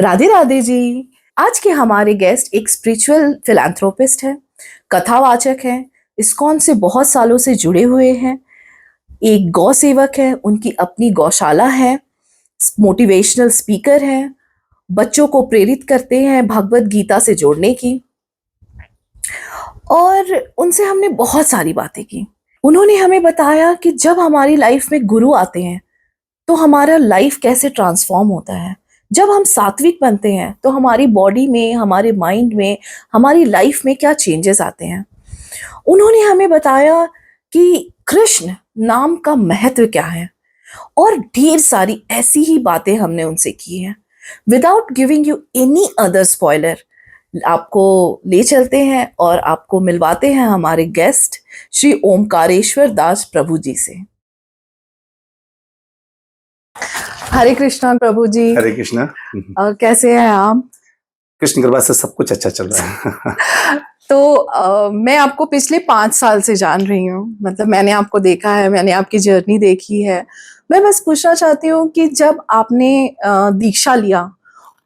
राधे राधे जी। आज के हमारे गेस्ट एक स्पिरिचुअल फिलैंथ्रोपिस्ट है, कथावाचक हैं, इस्कॉन से बहुत सालों से जुड़े हुए हैं, एक गौ सेवक है, उनकी अपनी गौशाला है, मोटिवेशनल स्पीकर हैं, बच्चों को प्रेरित करते हैं भगवत गीता से जोड़ने की। और उनसे हमने बहुत सारी बातें की। उन्होंने हमें बताया कि जब हमारी लाइफ में गुरु आते हैं तो हमारा लाइफ कैसे ट्रांसफॉर्म होता है। जब हम सात्विक बनते हैं तो हमारी बॉडी में, हमारे माइंड में, हमारी लाइफ में क्या चेंजेस आते हैं। उन्होंने हमें बताया कि कृष्ण नाम का महत्व क्या है और ढेर सारी ऐसी ही बातें हमने उनसे की हैं। Without giving you any other spoiler, आपको ले चलते हैं और आपको मिलवाते हैं हमारे गेस्ट श्री ओमकारेश्वर दास प्रभु जी से। हरे कृष्णा प्रभु जी। हरे कृष्णा। कैसे हैं आप? कृष्ण कृपा से सब कुछ अच्छा चल रहा है। तो मैं आपको पिछले 5 साल से जान रही हूँ, मतलब मैंने आपको देखा है, मैंने आपकी जर्नी देखी है। मैं बस पूछना चाहती हूँ कि जब आपने दीक्षा लिया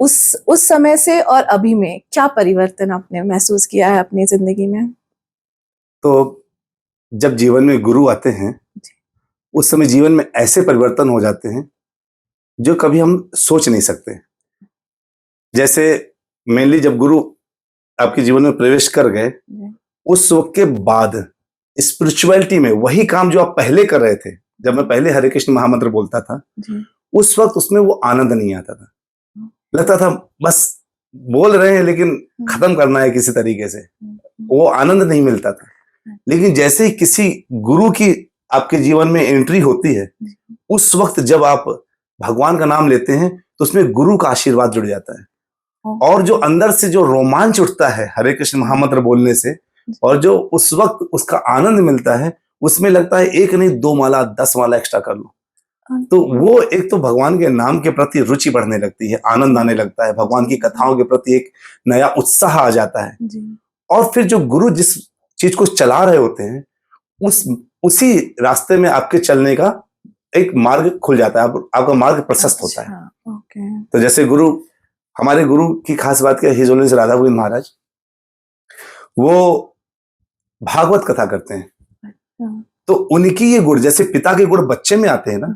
उस समय से और अभी में क्या परिवर्तन आपने महसूस किया है अपनी जिंदगी में? तो जब जीवन में गुरु आते हैं उस समय जीवन में ऐसे परिवर्तन हो जाते हैं जो कभी हम सोच नहीं सकते। जैसे मेनली जब गुरु आपके जीवन में प्रवेश कर गए उस वक्त के बाद स्पिरिचुअलिटी में वही काम जो आप पहले कर रहे थे, जब मैं पहले हरे कृष्ण महामंत्र बोलता था उस वक्त उसमें वो आनंद नहीं आता था। लगता था बस बोल रहे हैं लेकिन खत्म करना है किसी तरीके से, वो आनंद नहीं मिलता था। लेकिन जैसे ही किसी गुरु की आपके जीवन में एंट्री होती है उस वक्त जब आप भगवान का नाम लेते हैं तो उसमें गुरु का आशीर्वाद जुड़ जाता है और जो अंदर से जो रोमांच उठता है हरे कृष्ण महामंत्र बोलने से और जो उस वक्त उसका आनंद मिलता है उसमें लगता है एक नहीं 2 माला 10 माला एक्स्ट्रा कर लो। तो वो एक तो भगवान के नाम के प्रति रुचि बढ़ने लगती है, आनंद आने लगता है, भगवान की कथाओं के प्रति एक नया उत्साह आ जाता है। और फिर जो गुरु जिस चीज को चला रहे होते हैं उसी रास्ते में आपके चलने का एक मार्ग खुल जाता है, आपका मार्ग प्रशस्त होता है। तो जैसे हमारे गुरु की खास बात क्या है, हिज होलिनेस राधा गोविंद महाराज वो भागवत कथा करते हैं। तो उनकी ये गुण, जैसे पिता के गुण बच्चे में आते हैं ना,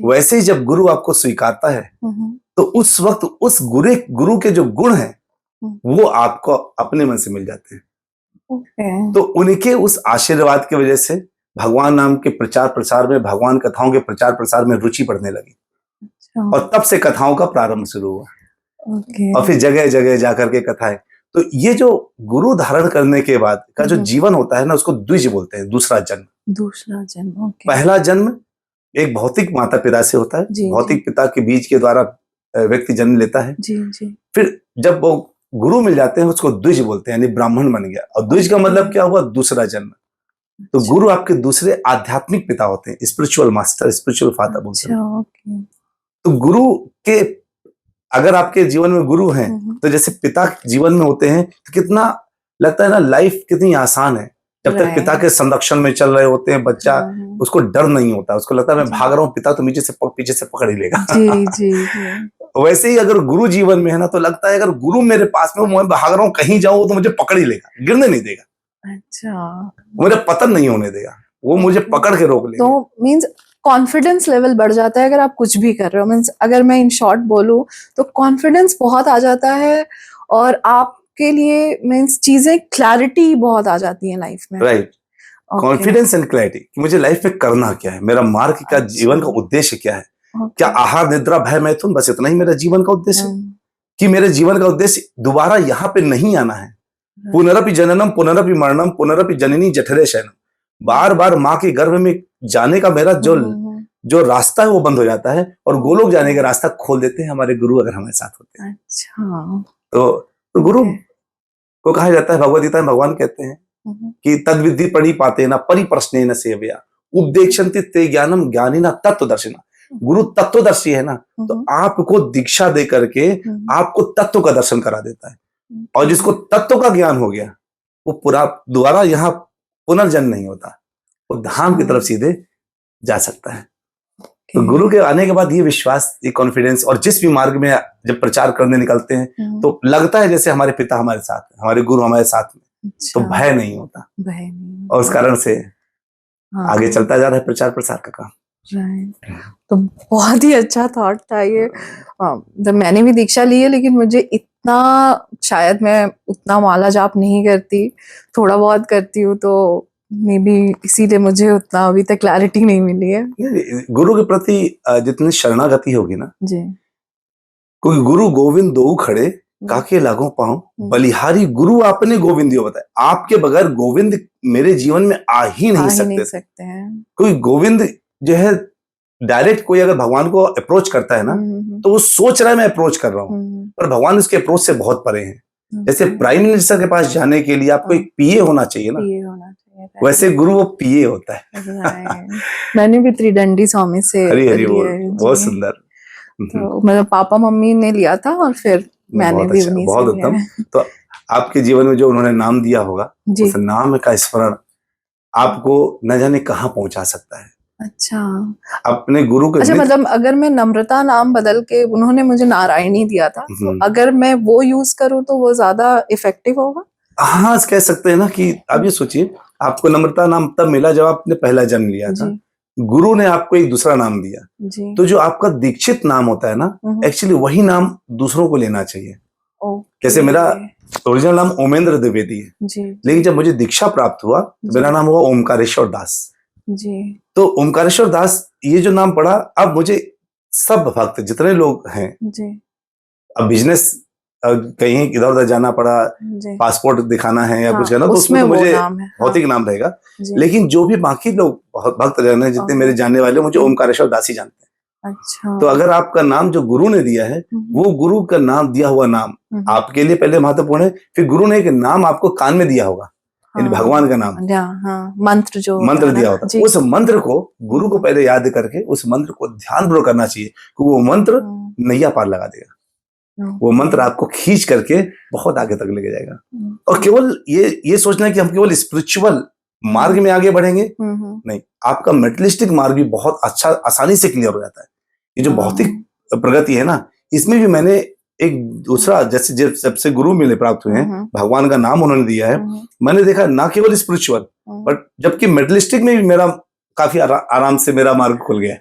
वैसे ही जब गुरु आपको स्वीकारता है तो उस वक्त उस गुरु के जो गुण हैं वो आपको अपने मन से मिल जाते हैं। तो उनके उस आशीर्वाद की वजह से भगवान नाम के प्रचार प्रसार में, भगवान कथाओं के प्रचार प्रसार में रुचि बढ़ने लगी और तब से कथाओं का प्रारंभ शुरू हुआ। और फिर जगह जगह जाकर के कथाएं। तो ये जो गुरु धारण करने के बाद का जो जीवन होता है ना उसको द्विज बोलते हैं, दूसरा जन्म। पहला जन्म एक भौतिक माता पिता से होता है, भौतिक पिता के बीज के द्वारा व्यक्ति जन्म लेता है। फिर जब वो गुरु मिल जाते हैं उसको द्विज बोलते हैं, यानी ब्राह्मण बन गया। और द्विज का मतलब क्या हुआ? दूसरा जन्म। तो गुरु आपके दूसरे आध्यात्मिक पिता होते हैं, स्पिरिचुअल मास्टर, स्पिरिचुअल फादर बोलते हैं। तो गुरु के अगर आपके जीवन में गुरु हैं तो जैसे पिता जीवन में होते हैं तो कितना लगता है ना, लाइफ कितनी आसान है। जब तक पिता के संरक्षण में चल रहे होते हैं बच्चा, उसको डर नहीं होता, उसको लगता है मैं भाग रहा हूँ, पिता तो पीछे से पकड़ ही लेगा। वैसे ही अगर गुरु जीवन में है ना तो लगता है अगर गुरु मेरे पास में, मैं भाग रहा हूँ कहीं जाऊँ तो मुझे पकड़ ही लेगा, गिरने नहीं देगा, मुझे पतन नहीं होने देगा, वो मुझे पकड़ के रोक लेगा। तो मींस कॉन्फिडेंस लेवल बढ़ जाता है अगर आप कुछ भी कर रहे हो। मींस अगर मैं इन शॉर्ट बोलूं तो कॉन्फिडेंस बहुत आ जाता है और आपके लिए मींस चीजें, क्लैरिटी बहुत आ जाती है लाइफ में। राइट, कॉन्फिडेंस एंड क्लैरिटी कि मुझे लाइफ में करना क्या है, मेरा मार्ग का, जीवन का उद्देश्य क्या है। क्या आहार निद्रा भय मैथुन, बस इतना ही मेरा जीवन का उद्देश्य है कि मेरे जीवन का उद्देश्य दोबारा यहाँ पे नहीं आना है। पुनरपि जननम पुनरपि मरणम पुनरपि जननी जठरे शयनम, बार बार माँ के गर्भ में जाने का मेरा जो रास्ता है वो बंद हो जाता है और गोलोक जाने का रास्ता खोल देते हैं हमारे गुरु अगर हमारे साथ होते हैं। तो गुरु को कहा जाता है, भगवद गीता में भगवान कहते हैं कि तद्विधि पढ़ी पाते ना परिप्रश्ने न सेवया उपदेक्षन्ति ते ज्ञानम ज्ञानिना तत्वदर्शिना। गुरु तत्वदर्शी है ना, तो आपको दीक्षा दे करके आपको तत्व का दर्शन करा देता है। और जिसको तत्व का ज्ञान हो गया वो पूरा दोबारा यहाँ पुनर्जन्म नहीं होता, वो धाम की तरफ सीधे जा सकता है। तो गुरु के आने के बाद ये विश्वास, ये कॉन्फिडेंस, और जिस भी मार्ग में जब प्रचार करने निकलते हैं तो लगता है जैसे हमारे पिता हमारे साथ हैं, हमारे गुरु हमारे साथ में, तो अच्छा, भय नहीं होता। भय नहीं और उस होता। कारण से हाँ, आगे चलता जा रहा है प्रचार प्रसार का काम। राइट। तो बहुत ही अच्छा थॉट था ये। जब मैंने भी दीक्षा ली है, लेकिन मुझे इतना, शायद मैं उतना माला जाप नहीं करती, थोड़ा बहुत करती हूँ, तो मे बी इसीलिए मुझे उतना अभी तक क्लैरिटी नहीं मिली है। गुरु के प्रति जितनी शरणागति होगी ना, जी। कोई गुरु गोविंद दो खड़े काके लागो पाऊं, बलिहारी गुरु आपने गोविंदियो बताए। आपके बगैर गोविंद मेरे जीवन में आ ही आ नहीं ही नहीं सकते थे। सकते हैं। कोई गोविंद जो है, डायरेक्ट कोई अगर भगवान को अप्रोच करता है ना, तो वो सोच रहा है मैं अप्रोच कर रहा हूँ, पर भगवान उसके अप्रोच से बहुत परे हैं। जैसे प्राइम मिनिस्टर के पास जाने के लिए आपको एक पीए होना चाहिए ना, पीए होना चाहिए, वैसे गुरु वो पीए होता है। राइट। मैंने भी त्रिदंडी स्वामी से हरी हरी लिया बोल, है बहुत जी। सुंदर। तो मतलब पापा मम्मी ने लिया था और फिर मैंने बहुत भी अच्छा, उन्हीं से बहुत लिया उत्तम। है। तो आपके जीवन में जो उन्होंने नाम दिया होगा, जी। उस नाम का स्मरण आपको न जाने कहाँ पहुंचा सकता है। अच्छा, अपने गुरु के अच्छा, मतलब अगर मैं नम्रता नाम बदल के, उन्होंने मुझे नारायणी दिया था, तो अगर मैं वो यूज करूँ तो वो ज्यादा इफेक्टिव होगा? हाँ, कह सकते हैं ना कि आप ये सोचिए, आपको नम्रता नाम तब मिला जब आपने पहला जन्म लिया था, गुरु ने आपको एक दूसरा नाम दिया, जी। तो जो आपका दीक्षित नाम होता है ना, एक्चुअली वही नाम दूसरों को लेना चाहिए। जैसे मेरा ओरिजिनल नाम ओमेंद्र द्विवेदी है, जी। लेकिन जब मुझे दीक्षा प्राप्त हुआ तो मेरा नाम हुआ ओमकारेश्वर दास। जी। तो ओमकारेश्वर दास ये जो नाम पड़ा, अब मुझे सब भक्त जितने लोग हैं, जी। अब बिजनेस कहीं इधर उधर जाना पड़ा, पासपोर्ट दिखाना है या कुछ है ना, तो उसमें तो मुझे भौतिक नाम रहेगा, लेकिन जो भी बाकी लोग भक्त रहने जितने मेरे जानने वाले, मुझे ओमकारेश्वर दास ही जानते हैं। अच्छा। तो अगर आपका नाम जो गुरु ने दिया है, वो गुरु का नाम दिया हुआ नाम आपके लिए पहले महत्वपूर्ण है, फिर गुरु ने एक नाम आपको कान में दिया होगा, यानी भगवान का नाम, मंत्र जो मंत्र दिया होता है, उस मंत्र को गुरु को पहले याद करके उस मंत्र को ध्यानपूर्वक करना चाहिए, क्योंकि वो मंत्र नैया पार लगा देगा। वो मंत्र आपको खींच करके बहुत आगे तक लेके जाएगा। और केवल ये सोचना है कि हम केवल स्पिरिचुअल मार्ग में आगे बढ़ेंगे, नहीं, आपका मेटलिस्टिक मार्ग भी बहुत अच्छा आसानी से क्लियर हो जाता है। ये जो भौतिक प्रगति है ना, इसमें भी मैंने एक दूसरा, जैसे जब से गुरु मिले प्राप्त हुए हैं, भगवान का नाम उन्होंने दिया है, मैंने देखा ना केवल स्पिरिचुअल, बट जबकि मेटलिस्टिक में भी मेरा काफी आराम से मेरा मार्ग खुल गया।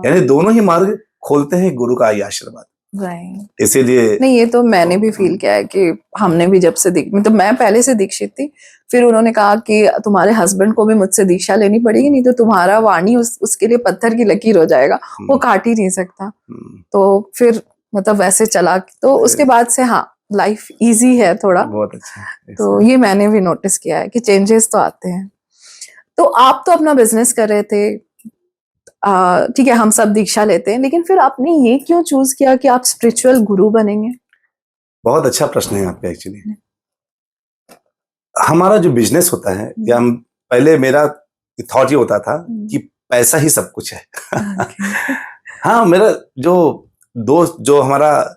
यानी दोनों ही मार्ग खोलते हैं गुरु का आशीर्वाद। राइट। इसीलिए नहीं, ये तो मैंने भी फील किया है कि हमने भी जब से तो मैं पहले से दीक्षित थी, फिर उन्होंने कहा कि तुम्हारे हस्बैंड को भी मुझसे दीक्षा लेनी पड़ेगी, नहीं तो तुम्हारा वाणी उसके लिए पत्थर की लकीर हो जाएगा, वो काट ही नहीं सकता। तो फिर मतलब वैसे चला, तो उसके बाद से हाँ, लाइफ इजी है थोड़ा। बहुत अच्छा। तो ये मैंने भी नोटिस किया है कि चेंजेस तो आते हैं। तो आप तो अपना बिजनेस कर रहे थे, ठीक है, हम सब दीक्षा लेते हैं, लेकिन फिर आपने ये क्यों चूज किया कि आप स्पिरिचुअल गुरु बनेंगे? बहुत अच्छा प्रश्न है आपका। एक्चुअली हमारा जो बिजनेस होता है, या हम पहले मेरा थॉट ये होता था कि पैसा ही सब कुछ है। हाँ, मेरा जो दोस्त, जो हमारा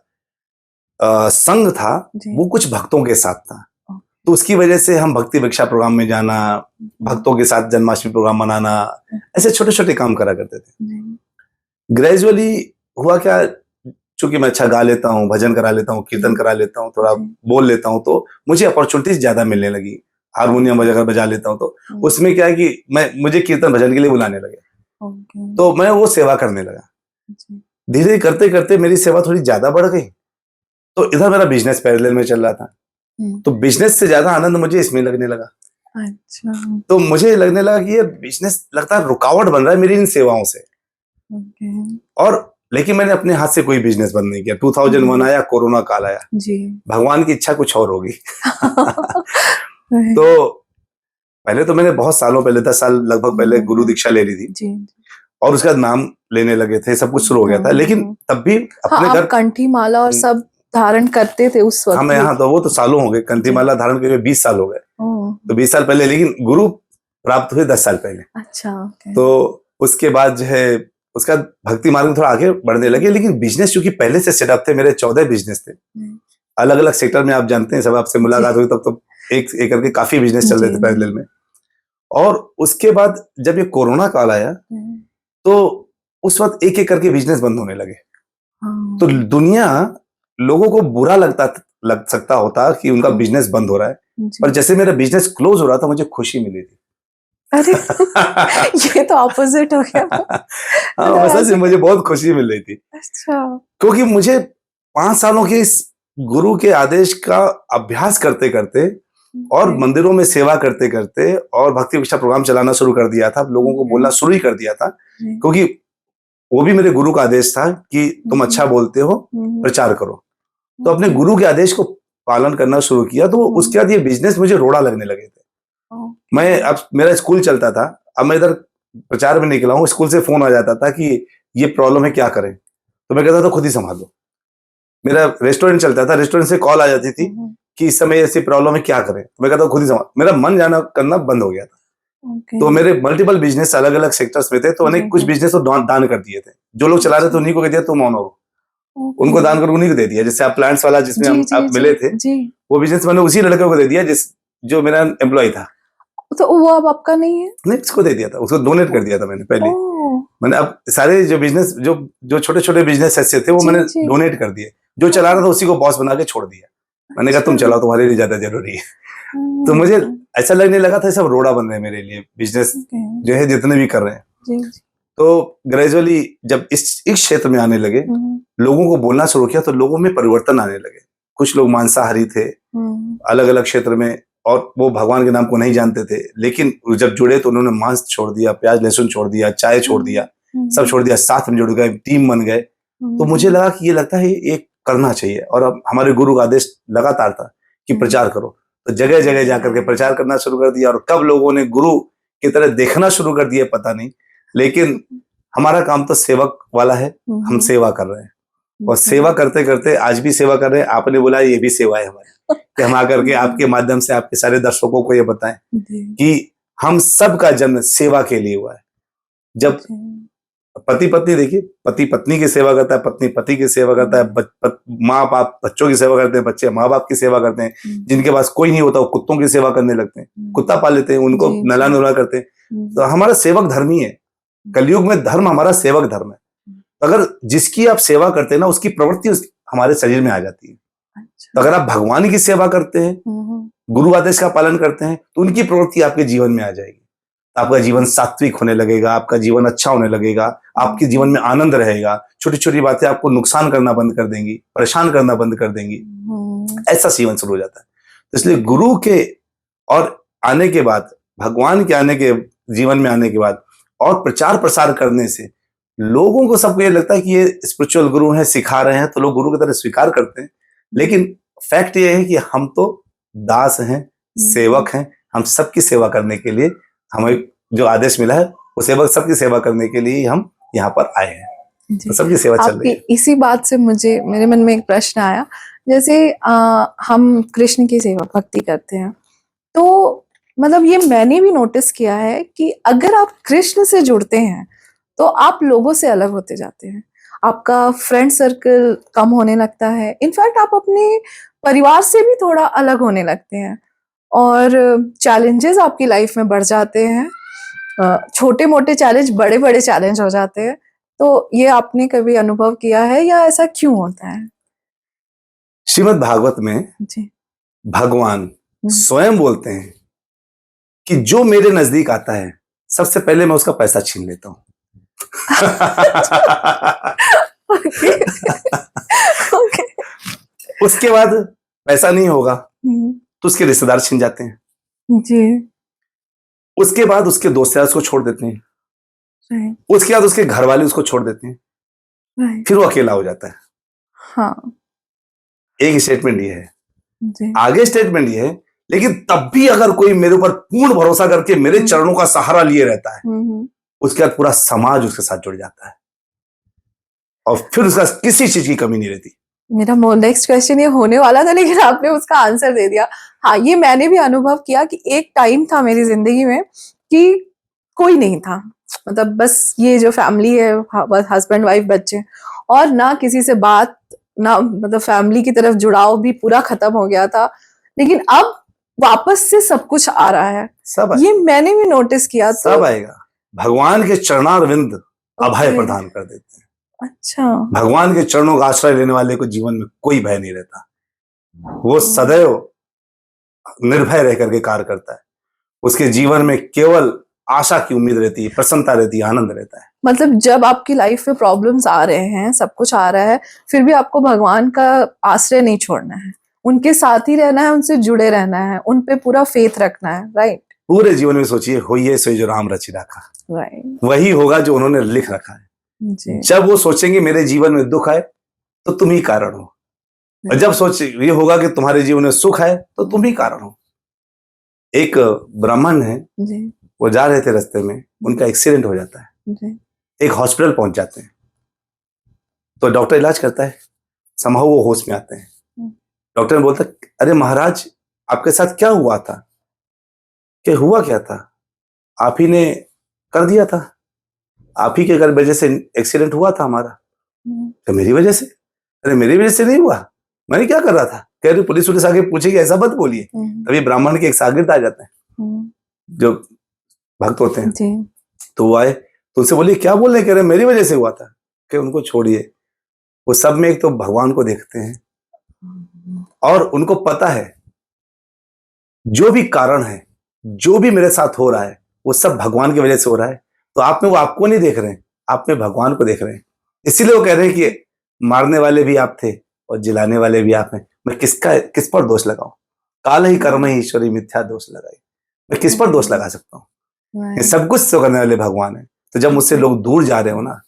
संघ था, वो कुछ भक्तों के साथ था, तो उसकी वजह से हम भक्ति भिक्षा प्रोग्राम में जाना, भक्तों के साथ जन्माष्टमी प्रोग्राम मनाना, ऐसे छोटे छोटे काम करा करते थे। ग्रेजुअली हुआ क्या, चूंकि मैं अच्छा गा लेता हूँ, भजन करा लेता हूँ, कीर्तन करा लेता हूँ, थोड़ा बोल लेता हूँ, तो मुझे अपॉर्चुनिटीज ज्यादा मिलने लगी। हारमोनियम अगर बजा लेता हूँ, तो उसमें क्या है कि मुझे कीर्तन भजन के लिए बुलाने लगे, तो मैं वो सेवा करने लगा। धीरे करते करते मेरी सेवा थोड़ी ज्यादा बढ़ गई, तो इधर मेरा बिजनेस पैरेलल में चल रहा था, तो बिजनेस से ज्यादा आनंद मुझे इसमें लगने लगा। अच्छा। तो मुझे लगने लगा कि ये बिजनेस लगता है रुकावट बन रहा है मेरी इन सेवाओं से। और लेकिन मैंने अपने हाथ से कोई बिजनेस बंद नहीं किया। 2001 आया, कोरोना काल आया, भगवान की इच्छा कुछ और होगी। तो पहले तो मैंने बहुत सालों पहले, 10 साल लगभग पहले गुरु दीक्षा ले ली थी, और उसका नाम लेने लगे थे, सब कुछ शुरू हो गया था, लेकिन तब भी अपने घर कंठी माला और सब धारण करते थे उस वक्त? हाँ, मैं यहाँ तो वो तो सालों हो गए, कंठी माला धारण के 20 साल हो गए, तो 20 साल पहले, लेकिन गुरु प्राप्त हुए 10 साल पहले। अच्छा। तो उसके बाद जो है, उसका भक्ति मार्ग में थोड़ा आगे बढ़ने लगे, लेकिन बिजनेस चूंकि पहले से सेटअप थे, मेरे 14 बिजनेस थे अलग अलग सेक्टर में। आप जानते हैं, सब आपसे मुलाकात हुई तब तो एक एक करके काफी बिजनेस चल रहे थे पैरेलल में। और उसके बाद जब ये कोरोना काल आया, तो उस वक्त एक एक करके बिजनेस बंद होने लगे। हाँ, तो दुनिया, लोगों को बुरा लग सकता होता कि उनका बिजनेस बंद हो रहा है, जी। पर जैसे मेरा बिजनेस क्लोज हो रहा था मुझे खुशी मिली थी। अरे ये तो ऑपोजिट हो गया। हाँ, मतलब सच ऐसे में मुझे बहुत खुशी मिल रही थी, अच्छा। क्योंकि मुझे 5 सालों के इस गुरु के आदेश का अभ्यास करते करते और जी, मंदिरों में सेवा करते करते और भक्ति विक्षा प्रोग्राम चलाना शुरू कर दिया था, लोगों को बोलना शुरू ही कर दिया था, जी, क्योंकि वो भी मेरे गुरु का आदेश था कि तुम अच्छा बोलते हो, हम्म, प्रचार करो। तो अपने गुरु के आदेश को पालन करना शुरू किया, तो उसके बाद ये बिजनेस मुझे रोड़ा लगने लगे थे। मैं, अब मेरा स्कूल चलता था, अब मैं इधर प्रचार में निकला हूँ, स्कूल से फोन आ जाता था कि ये प्रॉब्लम है, क्या करें, तो मैं कहता था खुद ही संभाल लो। मेरा रेस्टोरेंट चलता था, रेस्टोरेंट से कॉल आ जाती थी कि इस समय ऐसी प्रॉब्लम है, क्या करें, तो मैं कहता खुद ही संभाल। मेरा मन जाना करना बंद हो गया था। तो मेरे मल्टीपल बिजनेस अलग अलग सेक्टर्स में थे, तो मैंने कुछ बिजनेस तो दान कर दिए थे, जो लोग चला रहे थे उन्हीं को कह दिया तुम ऑनर हो, उनको दान कर उन्हीं को दे दिया। जैसे आप प्लांट्स वाला जिसमें जी, आप जी, मिले थे, जी। वो बिजनेस मैंने उसी लड़के को दे दिया जो मेरा एम्प्लॉय था। तो वो अब आपका नहीं है? नहीं, उसको दे दिया था, उसको डोनेट कर दिया था मैंने पहले। ओह! मैंने अब सारे जो बिजनेस जो छोटे छोटे बिजनेस ऐसे थे वो जी, मैंने जी। डोनेट कर दिए। जो चला रहा था उसी को बॉस बना के छोड़ दिया। मैंने कहा तुम अच्छा। चलाओ, तुम्हारे लिए ज्यादा जरूरी है। तो हुँ, मुझे ऐसा लगने लगा था सब रोड़ा बन रहे हैं मेरे लिए, बिजनेस ओके। जो है जितने भी कर रहे हैं। जी, जी। तो ग्रेजुअली जब इस क्षेत्र में आने लगे, हुँ, लोगों को बोलना शुरू किया, तो लोगों में परिवर्तन आने लगे। कुछ लोग मांसाहारी थे हुँ, अलग अलग क्षेत्र में, और वो भगवान के नाम को नहीं जानते थे, लेकिन जब जुड़े तो उन्होंने मांस छोड़ दिया, प्याज लहसुन छोड़ दिया, चाय छोड़ दिया, सब छोड़ दिया, साथ में जुड़ गए, टीम बन गए। तो मुझे लगा कि ये लगता है ये करना चाहिए, और अब हमारे गुरु का आदेश लगातार था कि प्रचार करो। तो जगह जगह जाकर के प्रचार करना शुरू कर दिया, और कब लोगों ने गुरु की तरह देखना शुरू कर दिया पता नहीं, लेकिन हमारा काम तो सेवक वाला है, हम सेवा कर रहे हैं, और सेवा करते करते आज भी सेवा कर रहे हैं। आपने बोला ये भी सेवा है हमारी, कि हम आकर के आपके माध्यम से आपके सारे दर्शकों को ये बताएं कि हम सबका जन्म सेवा के लिए हुआ है। जब पति पत्नी, देखिए, पति पत्नी की सेवा करता है, पत्नी पति की सेवा करता है, माँ बाप बच्चों की सेवा करते हैं, बच्चे माँ बाप की सेवा करते हैं, जिनके पास कोई नहीं होता वो कुत्तों की सेवा करने लगते हैं, कुत्ता पाल लेते हैं, उनको नहला नुला करते हैं। तो हमारा सेवक धर्म ही है। कलयुग में धर्म हमारा सेवक धर्म है। अगर जिसकी आप सेवा करते हैं ना, उसकी प्रवृत्ति हमारे शरीर में आ जाती है। तो अगर आप भगवान की सेवा करते हैं, गुरु आदेश का पालन करते हैं, तो उनकी प्रवृत्ति आपके जीवन में आ जाएगी। आपका जीवन सात्विक होने लगेगा, आपका जीवन अच्छा होने लगेगा, आपके जीवन में आनंद रहेगा। छोटी छोटी बातें आपको नुकसान करना बंद कर देंगी, परेशान करना बंद कर देंगी, ऐसा जीवन शुरू हो जाता है। तो इसलिए गुरु के और आने के बाद, भगवान के आने के जीवन में आने के बाद और प्रचार प्रसार करने से लोगों को, सबको ये लगता है कि ये स्पिरिचुअल गुरु हैं, सिखा रहे हैं, तो लोग गुरु की तरह स्वीकार करते हैं। लेकिन फैक्ट ये है कि हम तो दास हैं, सेवक हैं। हम सबकी सेवा करने के लिए, हमें जो आदेश मिला है वो सेवक सबकी सेवा करने के लिए हम यहाँ पर आए हैं। तो सबकी सेवा चल रही है। इसी बात से मुझे, मेरे मन में एक प्रश्न आया। जैसे हम कृष्ण की सेवा भक्ति करते हैं, तो मतलब ये मैंने भी नोटिस किया है कि अगर आप कृष्ण से जुड़ते हैं तो आप लोगों से अलग होते जाते हैं। आपका फ्रेंड सर्कल कम होने लगता है, इनफैक्ट आप अपने परिवार से भी थोड़ा अलग होने लगते हैं, और चैलेंजेस आपकी लाइफ में बढ़ जाते हैं। छोटे मोटे चैलेंज बड़े बड़े चैलेंज हो जाते हैं। तो ये आपने कभी अनुभव किया है, या ऐसा क्यों होता है? श्रीमद् भागवत में जी। भगवान स्वयं बोलते हैं कि जो मेरे नजदीक आता है सबसे पहले मैं उसका पैसा छीन लेता हूं। ओके। ओके। उसके बाद पैसा नहीं होगा तो उसके रिश्तेदार छीन जाते हैं। जी। उसके बाद उसके दोस्त यार उसको छोड़ देते हैं। राइट। उसके बाद उसके घर वाले उसको छोड़ देते हैं। राइट। फिर वो अकेला हो जाता है। हाँ। एक स्टेटमेंट ये है। जी। आगे स्टेटमेंट ये है, लेकिन तब भी अगर कोई मेरे ऊपर पूर्ण भरोसा करके मेरे चरणों का सहारा लिए रहता है, उसके बाद पूरा समाज उसके साथ जुड़ जाता है, और फिर उसका किसी चीज की कमी नहीं रहती। मेरा नेक्स्ट क्वेश्चन ये होने वाला था, लेकिन आपने उसका आंसर दे दिया। हाँ, ये मैंने भी अनुभव किया कि एक टाइम था मेरी जिंदगी में कि कोई नहीं था, मतलब बस ये जो फैमिली है, बस हस्बैंड वाइफ बच्चे, और ना किसी से बात, ना मतलब फैमिली की तरफ जुड़ाव भी पूरा खत्म हो गया था। लेकिन अब वापस से सब कुछ आ रहा है, सब ये मैंने भी नोटिस किया। सब आएगा। भगवान के चरणारविंद अभय ओके। प्रदान कर देते हैं। अच्छा। भगवान के चरणों का आश्रय लेने वाले को जीवन में कोई भय नहीं रहता, वो सदैव निर्भय रह करके कार्य करता है। उसके जीवन में केवल आशा की उम्मीद रहती है, प्रसन्नता रहती है, आनंद रहता है। मतलब जब आपकी लाइफ में प्रॉब्लम्स आ रहे हैं, सब कुछ आ रहा है, फिर भी आपको भगवान का आश्रय नहीं छोड़ना है, उनके साथ ही रहना है, उनसे जुड़े रहना है, उन पे पूरा फेथ रखना है। राइट। पूरे जीवन में सोचिए, होइए सो जो राम रचि राखा, राइट। वही होगा जो उन्होंने लिख रखा है। जी। जब वो सोचेंगे मेरे जीवन में दुख है तो तुम ही कारण हो, और जब सोचे ये होगा कि तुम्हारे जीवन में सुख है तो तुम ही कारण हो। एक ब्राह्मण है, जी। वो जा रहे थे, रास्ते में उनका एक्सीडेंट हो जाता है, जी। एक हॉस्पिटल पहुंच जाते हैं, तो डॉक्टर इलाज करता है, संभव वो होश में आते हैं। डॉक्टर ने बोलता, अरे महाराज आपके साथ क्या हुआ था? कि हुआ क्या था? आप ही ने कर दिया था, आप ही के वजह से एक्सीडेंट हुआ था हमारा। तो मेरी वजह से? अरे मेरी वजह से नहीं हुआ, मैंने क्या कर रहा था? कह रही पुलिस आगे पूछेगी, ऐसा मत बोलिए। तभी ब्राह्मण के एक शागिर्द आ जाते हैं जो भक्त होते हैं, जी। तो वो आए तो उनसे बोलिए क्या बोल रहे? कह रहे मेरी वजह से हुआ था। कि उनको छोड़िए, वो सब में एक तो भगवान को देखते हैं और उनको पता है जो भी कारण है, जो भी मेरे साथ हो रहा है, वो सब भगवान की वजह से हो रहा है। तो आप में वो आपको नहीं देख रहे हैं, आप में भगवान को देख रहे हैं। इसीलिए वो कह रहे हैं कि मारने वाले भी आप थे और जिलाने वाले भी आप हैं, मैं किस पर दोष लगाऊं? काल ही कर्म ही ईश्वरी मिथ्या दोष लगाई, मैं किस पर दोष लगा सकता हूँ? ये सब कुछ तो करने वाले भगवान है। तो जब मुझसे लोग दूर जा रहे हो ना,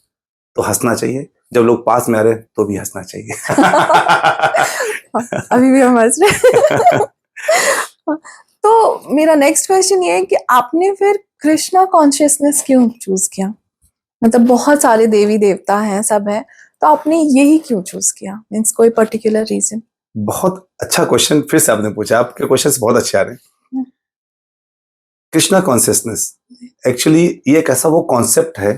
तो हंसना चाहिए, जब लोग पास में आ रहे हैं तो भी हंसना चाहिए। अभी भी हम हंस रहे। तो मेरा नेक्स्ट क्वेश्चन ये है कि आपने फिर कृष्णा कॉन्शियसनेस क्यों चूज किया? मतलब बहुत सारे देवी देवता हैं, सब हैं, तो आपने यही क्यों चूज किया? मीन्स कोई पर्टिकुलर रीजन? बहुत अच्छा क्वेश्चन फिर से आपने पूछा, आपके क्वेश्चंस बहुत अच्छे आ रहे हैं। कृष्णा कॉन्शियसनेस एक्चुअली ये एक ऐसा वो कॉन्सेप्ट है।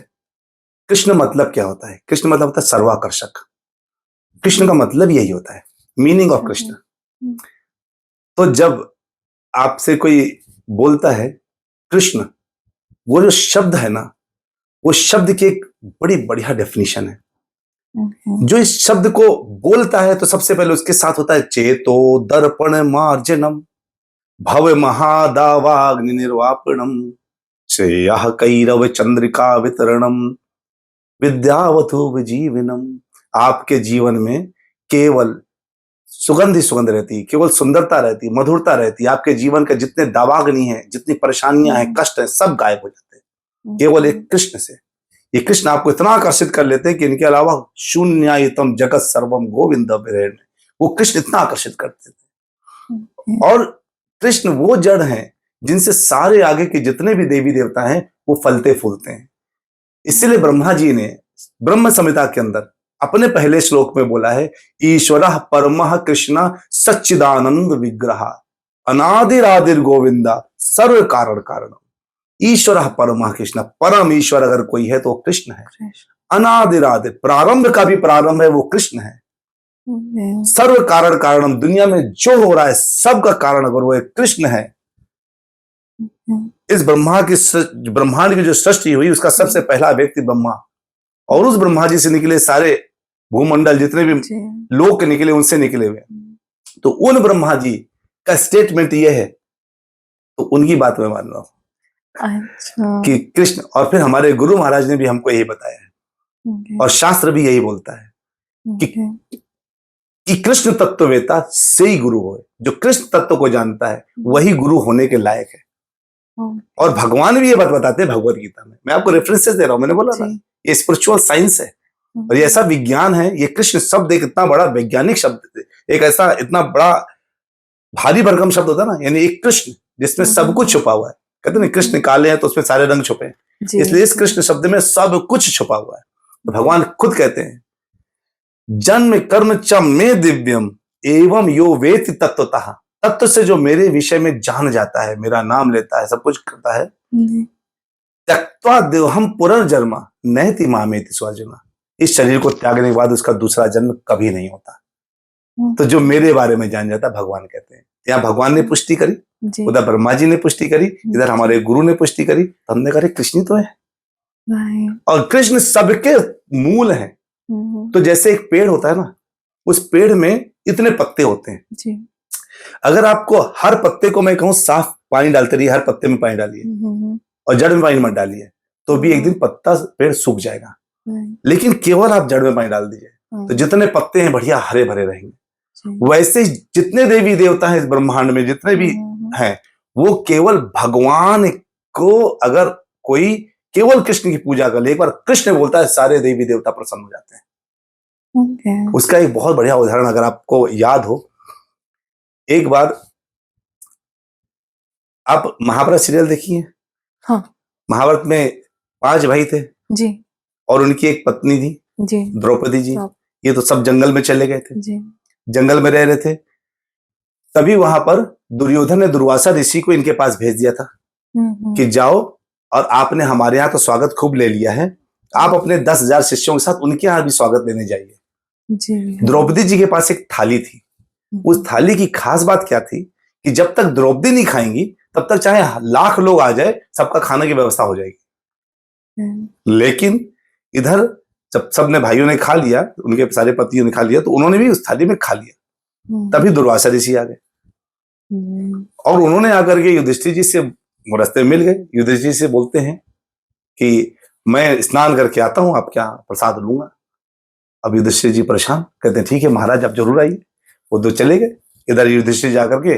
कृष्ण मतलब क्या होता है? कृष्ण मतलब होता है सर्वाकर्षक। कृष्ण का मतलब यही होता है, मीनिंग ऑफ कृष्ण। तो जब आपसे कोई बोलता है कृष्ण, वो जो शब्द है ना, वो शब्द की एक बड़ी बढ़िया डेफिनेशन है। जो इस शब्द को बोलता है तो सबसे पहले उसके साथ होता है चेतो दर्पण मार्जनम भव महादावाग्नि निर्वापणम श्रेयः कैरव चंद्रिका वितरणम विद्यावधु विजीवनम। आपके जीवन में केवल सुगंध ही सुगंध रहती है, केवल सुंदरता रहती है, मधुरता रहती है। आपके जीवन के जितने दावाग्नि हैं, जितनी परेशानियां हैं, कष्ट हैं, सब गायब हो जाते हैं केवल एक कृष्ण से। ये कृष्ण आपको इतना आकर्षित कर लेते हैं कि इनके अलावा शून्यायतम जगत सर्वम गोविंद विरेण, वो कृष्ण इतना आकर्षित करते थे। और कृष्ण वो जड़ हैं जिनसे सारे आगे के जितने भी देवी देवता हैं वो फलते फूलते हैं। इसलिए ब्रह्मा जी ने ब्रह्म संहिता के अंदर अपने पहले श्लोक में बोला है, ईश्वरः परमः कृष्ण सच्चिदानंद विग्रह अनादिरादिर गोविंदा सर्व कारण कारणम। ईश्वरः परमः कृष्ण, परम ईश्वर अगर कोई है तो वो कृष्ण है। अनादिरादि, प्रारंभ का भी प्रारंभ है वो कृष्ण है। सर्व कारण कारणम, दुनिया में जो हो रहा है सबका कारण अगर वो एक कृष्ण है। इस ब्रह्मांड की जो सृष्टि हुई उसका सबसे पहला व्यक्ति ब्रह्मा, और उस ब्रह्मा जी से निकले सारे भूमंडल जितने भी लोक निकले उनसे निकले हुए। तो उन ब्रह्मा जी का स्टेटमेंट ये है, तो उनकी बात मैं मान रहा हूं। अच्छा। कि कृष्ण, और फिर हमारे गुरु महाराज ने भी हमको यही बताया है और शास्त्र भी यही बोलता है कि कृष्ण तत्ववेता से ही गुरु हो। जो कृष्ण तत्व को जानता है वही गुरु होने के लायक है। और भगवान भी ये बात बताते हैं भगवत गीता में। मैं आपको रेफरेंसेस दे रहा हूं, मैंने बोला ना ये स्पिरिचुअल साइंस है और ये ऐसा विज्ञान है। ये कृष्ण शब्द एक इतना बड़ा वैज्ञानिक शब्द, एक ऐसा इतना बड़ा भारी भरकम शब्द होता है ना, यानी एक कृष्ण जिसमें सब कुछ छुपा हुआ है। कहते ना कृष्ण काले हैं तो उसमें सारे रंग छुपे हैं, इसलिए इस कृष्ण शब्द में सब कुछ छुपा हुआ है। तो भगवान खुद कहते हैं, जन्म कर्म च में दिव्यम एवं यो वेति तत्वतः। तत्व से जो मेरे विषय में जान जाता है, मेरा नाम लेता है, सब कुछ करता है। त्यक्त्वा देवहम पुनर्जन्म नैति मामेति स्वजन्म। इस शरीर को त्यागने के बाद उसका दूसरा जन्म कभी नहीं होता। तो जो मेरे बारे में जान जाता भगवान कहते हैं। यहाँ भगवान ने पुष्टि करी, उधर ब्रह्मा जी ने पुष्टि करी, इधर हमारे गुरु ने पुष्टि करी। तो हमने कहा कृष्ण तो है, Right. और कृष्ण सबके मूल हैं। हम्म, तो जैसे एक पेड़ होता है ना, उस पेड़ में इतने पत्ते होते हैं। जी। अगर आपको हर पत्ते को मैं कहूं साफ पानी डालते रहिए, हर पत्ते में पानी डालिए और जड़ में पानी मत डालिए, तो भी एक दिन पत्ता पेड़ सूख जाएगा। Right. लेकिन केवल आप जड़ में पानी डाल दीजिए तो जितने पत्ते हैं बढ़िया हरे भरे रहेंगे। जी। वैसे ही जितने देवी देवता हैं इस ब्रह्मांड में, जितने भी हैं, वो केवल भगवान को अगर कोई केवल कृष्ण की पूजा कर ले, एक बार कृष्ण बोलता है, सारे देवी देवता प्रसन्न हो जाते हैं। Okay. उसका एक बहुत बढ़िया उदाहरण अगर आपको याद हो, एक बार आप महाभारत सीरियल देखिए। हाँ। महाभारत में 5 भाई थे जी। और उनकी एक पत्नी थी, जी। द्रौपदी जी। सब। ये तो सब जंगल में चले गए थे, जी। जंगल में रह रहे थे। तभी वहां पर दुर्योधन ने दुर्वासा ऋषि को इनके पास भेज दिया था कि जाओ, और आपने हमारे यहाँ तो स्वागत खूब ले लिया है, आप अपने 10,000 शिष्यों के साथ उनके यहाँ भी स्वागत लेने जाइए। जी। द्रौपदी जी के पास एक थाली थी। उस थाली की खास बात क्या थी कि जब तक द्रौपदी नहीं खाएंगी तब तक चाहे लाख लोग आ जाए, सबका खाने की व्यवस्था हो जाएगी। लेकिन इधर जब सबने भाइयों ने खा लिया, उनके सारे पतियों ने खा लिया, तो उन्होंने भी उस थाली में खा लिया। तभी दुर्वासा ऋषि आ गए और उन्होंने आकर के युधिष्ठिर जी से रास्ते में मिल गए। युधिष्ठिर जी से बोलते हैं कि मैं स्नान करके आता हूं, आप क्या प्रसाद लूंगा। अब युधिष्ठिर जी परेशान, कहते हैं ठीक है महाराज, आप जरूर आइए। वो दो चले गए। इधर युधिष्ठिर जाकर के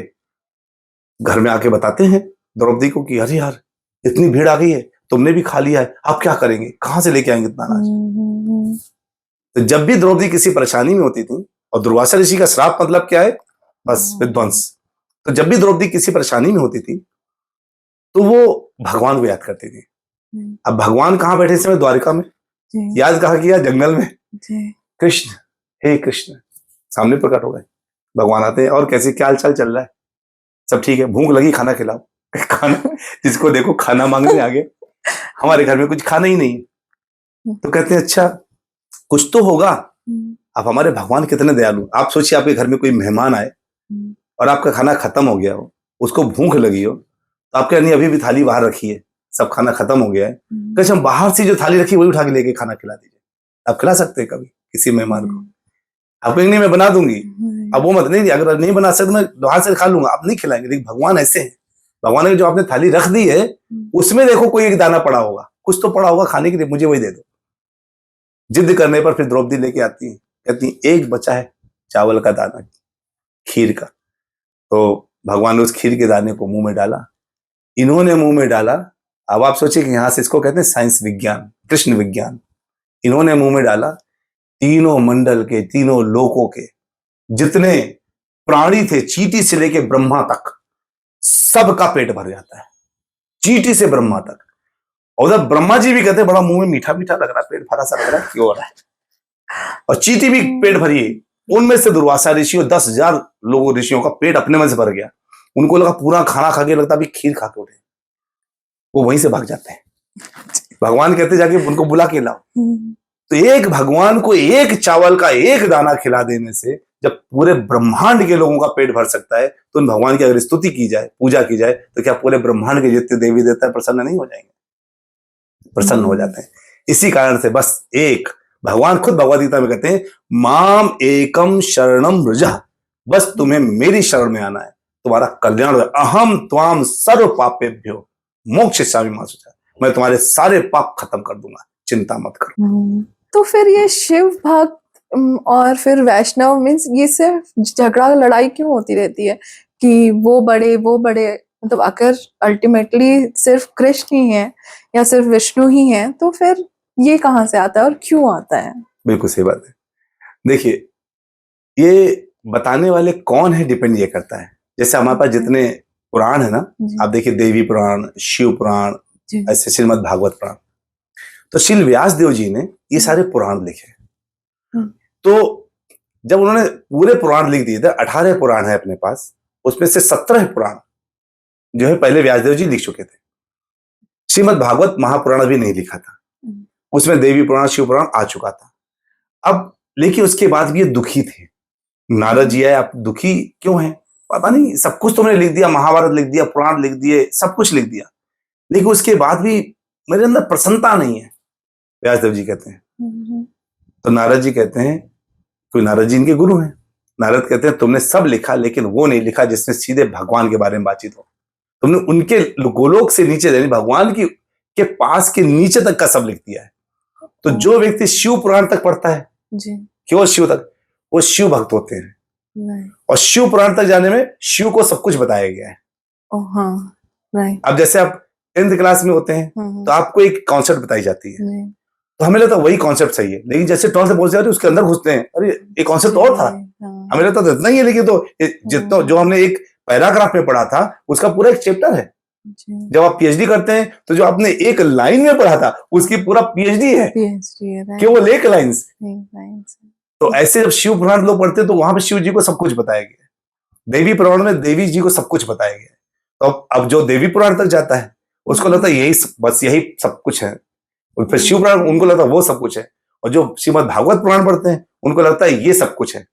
घर में आके बताते हैं द्रौपदी को कि अरे यार, इतनी भीड़ आ गई है, तुमने भी खा लिया है, आप क्या करेंगे, कहां से लेके आएंगे इतना अनाज। तो जब भी द्रौपदी किसी परेशानी में होती थी, और दुर्वासा ऋषि का श्राप मतलब क्या है, बस विध्वंस। तो जब भी द्रौपदी किसी परेशानी में होती थी तो वो भगवान को याद करती थी। अब भगवान कहाँ बैठे इस समय, द्वारिका में। याद कहाँ किया, जंगल में। कृष्ण, हे कृष्ण, सामने प्रकट हो गए। भगवान आते हैं, और कैसे क्या हाल चाल चल रहा है, सब ठीक है, भूख लगी, खाना खिलाओ। खाना, जिसको देखो खाना मांगने आ गए। हमारे घर में कुछ खाना ही नहीं है। तो कहते हैं अच्छा कुछ तो होगा। आप हमारे भगवान कितने दयालु। आप सोचिए आपके घर में कोई मेहमान आए और आपका खाना खत्म हो गया हो, उसको भूख लगी हो, तो आप कह नहीं अभी भी थाली बाहर रखी है, सब खाना खत्म हो गया है, कैसे हम बाहर से जो थाली रखी वही उठा के लेके खाना खिला दीजिए। आप खिला सकते हैं कभी किसी मेहमान को? आप कहेंगे नहीं मैं बना दूंगी। अब वो मत, नहीं अगर नहीं बना सकते मैं बाहर से खा लूंगा, आप नहीं खिलाएंगे। लेकिन भगवान ऐसे हैं, भगवान ने जो आपने थाली रख दी है उसमें देखो कोई एक दाना पड़ा होगा, कुछ तो पड़ा होगा खाने के लिए, मुझे वही दे दो। जिद करने पर फिर द्रौपदी लेके आती है, कहती है एक बचा है चावल का दाना, खीर का। तो भगवान ने उस खीर के दाने को मुंह में डाला, इन्होंने मुंह में डाला। अब आप सोचिए कि यहां से इसको कहते हैं साइंस विज्ञान, कृष्ण विज्ञान। इन्होंने मुंह में डाला, तीनों मंडल के, तीनों लोकों के जितने प्राणी थे, चींटी से लेके ब्रह्मा तक, सबका पेट भर जाता है, चींटी से ब्रह्मा तक। और जब ब्रह्मा जी भी कहते हैं बड़ा मुंह में मीठा मीठा लग रहा है, पेट भरा सा लग रहा है, क्यों हो रहा है। और चींटी भी पेट भरी है। उनमें से दुर्वासा ऋषि और 10,000 लोगों ऋषियों का पेट अपने में से भर गया। उनको लगा पूरा खाना खा के, लगता अभी खीर खा के उठे, वो वहीं से भाग जाते हैं। भगवान कहते जाके उनको बुला के लाओ। तो एक भगवान को एक चावल का एक दाना खिला देने से जब पूरे ब्रह्मांड के लोगों का पेट भर सकता है, तो उन भगवान की अगर स्तुति की जाए, पूजा की जाए, तो क्या पूरे ब्रह्मांड के जितने देवी देवता प्रसन्न नहीं हो जाएंगे? प्रसन्न हो जाते हैं। इसी कारण से बस एक भगवान खुद भगवद गीता में कहते हैं, माम एकम शरणम व्रजः, बस तुम्हें मेरी शरण में आना है, तुम्हारा कल्याण हो। अहम त्वाम सर्व पापेभ्यो मोक्षयिष्यामि मा शुचः, मैं तुम्हारे सारे पाप खत्म कर दूंगा, चिंता मत करो। तो फिर ये शिव भक्त और फिर वैष्णव मीन्स ये सिर्फ झगड़ा लड़ाई क्यों होती रहती है कि वो बड़े मतलब अगर अल्टीमेटली सिर्फ कृष्ण ही है या सिर्फ विष्णु ही है, तो फिर ये कहाँ से आता है और क्यों आता है? बिल्कुल सही बात है। देखिए ये बताने वाले कौन है डिपेंड ये करता है। जैसे हमारे पास जितने पुराण है ना, आप देखिए देवी पुराण, शिव पुराण, ऐसे श्रीमद् भागवत पुराण, तो श्री व्यास देव जी ने ये सारे पुराण लिखे। तो जब उन्होंने पूरे पुराण लिख दिए थे, 18 पुराण है अपने पास, उसमें से 17 पुराण जो है पहले व्यासदेव जी लिख चुके थे। श्रीमद् भागवत महापुराण अभी नहीं लिखा था, उसमें देवी पुराण शिव पुराण आ चुका था। अब लेकिन उसके बाद भी ये दुखी थे। नारद जी आए, आप दुखी क्यों हैं? पता नहीं, सब कुछ तुमने लिख दिया, महाभारत लिख दिया, पुराण लिख दिए, सब कुछ लिख दिया, लेकिन उसके बाद भी मेरे अंदर प्रसन्नता नहीं है। व्यासदेव जी कहते हैं। तो नारद जी कहते हैं, कोई नारद जी इनके गुरु हैं, नारद कहते हैं तुमने सब लिखा लेकिन वो नहीं लिखा जिसमें सीधे भगवान के बारे में बातचीत हो। तुमने उनके गोलोक से नीचे, यानी भगवान की के पास के नीचे तक का सब लिख दिया है। तो जो व्यक्ति शिव पुराण तक पढ़ता है जी, केवल शिव तक, वो शिव भक्त होते हैं। राइट, और शिव पुराण तक जाने में शिव को सब कुछ बताया गया है। हाँ, राइट, अब जैसे आप 10th क्लास में होते हैं तो आपको एक कॉन्सेप्ट बताई जाती है, तो हमें लगता है वही कॉन्सेप्ट सही है, लेकिन जैसे 12th से पहुंच जाते हैं उसके अंदर घुसते हैं, अरे एक कॉन्सेप्ट और था, हमें लगता था इतना ही है, लेकिन तो जितना जो हमने एक पैराग्राफ में पढ़ा था उसका पूरा एक चैप्टर है। जब आप पीएचडी करते हैं तो जो आपने एक लाइन में पढ़ा था उसकी पूरा पीएचडी है, केवल एक लाइन से। तो ऐसे जब शिव पुराण लोग पढ़ते हैं तो वहां पे शिव जी को सब कुछ बताया गया है, देवी पुराण में देवी जी को सब कुछ बताया गया है। तो अब जो देवी पुराण तक जाता है उसको लगता है यही बस यही सब कुछ है, और फिर शिव पुराण उनको लगता है वो सब कुछ है, और जो श्रीमद् भागवत पुराण पढ़ते हैं उनको लगता है ये सब कुछ है।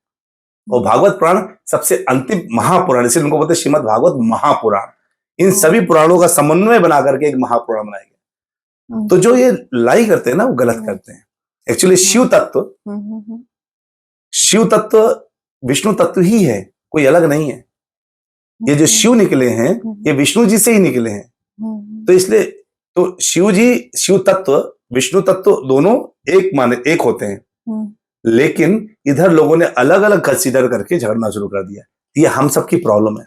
और भागवत पुराण सबसे अंतिम महापुराण, इसलिए उनको बोलते हैं श्रीमद् भागवत महापुराण। इन सभी पुराणों का समन्वय बना करके एक महापुराण बनाया गया। तो जो ये लाई करते हैं ना वो गलत करते हैं। एक्चुअली शिव तत्व विष्णु तत्व ही है, कोई अलग नहीं है। ये जो शिव निकले हैं ये विष्णु जी से ही निकले हैं। तो इसलिए तो शिव जी, शिव तत्व विष्णु तत्व दोनों एक होते हैं, लेकिन इधर लोगों ने अलग अलग कंसीडर करके झगड़ना शुरू कर दिया। ये हम सबकी प्रॉब्लम है।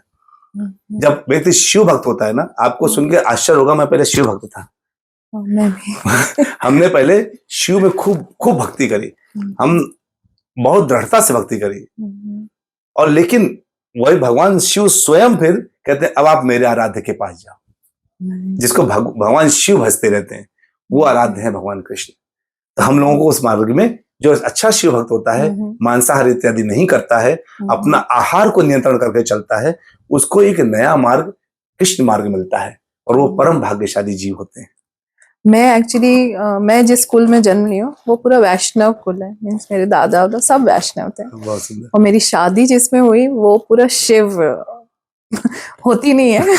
जब व्यक्ति शिव भक्त होता है ना, आपको सुन के आश्चर्य होगा, मैं पहले शिव भक्त था, मैं भी। हमने पहले शिव में खूब भक्ति करी, हम बहुत दृढ़ता से भक्ति करी, और लेकिन वही भगवान शिव स्वयं फिर कहते हैं अब आप मेरे आराध्य के पास जाओ। जिसको भगवान शिव भजते रहते हैं वो आराध्य है भगवान कृष्ण। तो हम लोगों को उस मार्ग में, जो अच्छा शिव भक्त होता है, मांसाहार इत्यादि नहीं करता है, अपना आहार को नियंत्रण करके चलता है, उसको एक नया मार्ग कृष्ण मार्ग मिलता है, और वो परम भाग्यशाली जीव होते हैं। मैं जिस स्कूल में जन्म ली हूँ वो पूरा वैष्णव कुल है, मीन्स मेरे दादा सब वैष्णव थे। बहुत सुंदर। और मेरी शादी जिसमें हुई वो पूरा शिव होती नहीं है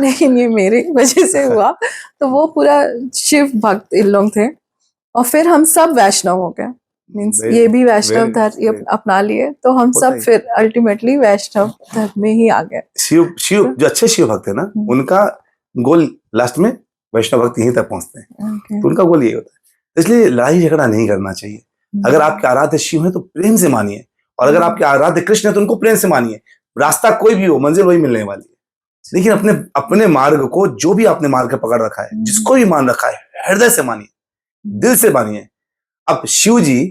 लेकिन ये मेरी वजह से हुआ, तो वो पूरा शिव भक्त इन लोग थे। और फिर हम सब वैष्णव हो गए, मीन्स ये भी वैष्णव धर्म अपना लिए, तो हम सब फिर अल्टीमेटली वैष्णव धर्म में ही आ गए। शिव जो अच्छे शिव भक्त है ना, उनका गोल लास्ट में वैष्णव भक्त यहीं तक पहुंचते हैं। तो उनका गोल यही होता है। इसलिए लड़ाई झगड़ा नहीं करना चाहिए। अगर आपके आराध्य शिव है तो प्रेम से मानिए, और अगर आपके आराध्य कृष्ण है तो उनको प्रेम से मानिए। रास्ता कोई भी हो, मंजिल वही मिलने वाली है। लेकिन अपने मार्ग को, जो भी आपने मार्ग पकड़ रखा है, जिसको भी मान रखा है, हृदय से मानिए, दिल से मानिए। अब शिव जी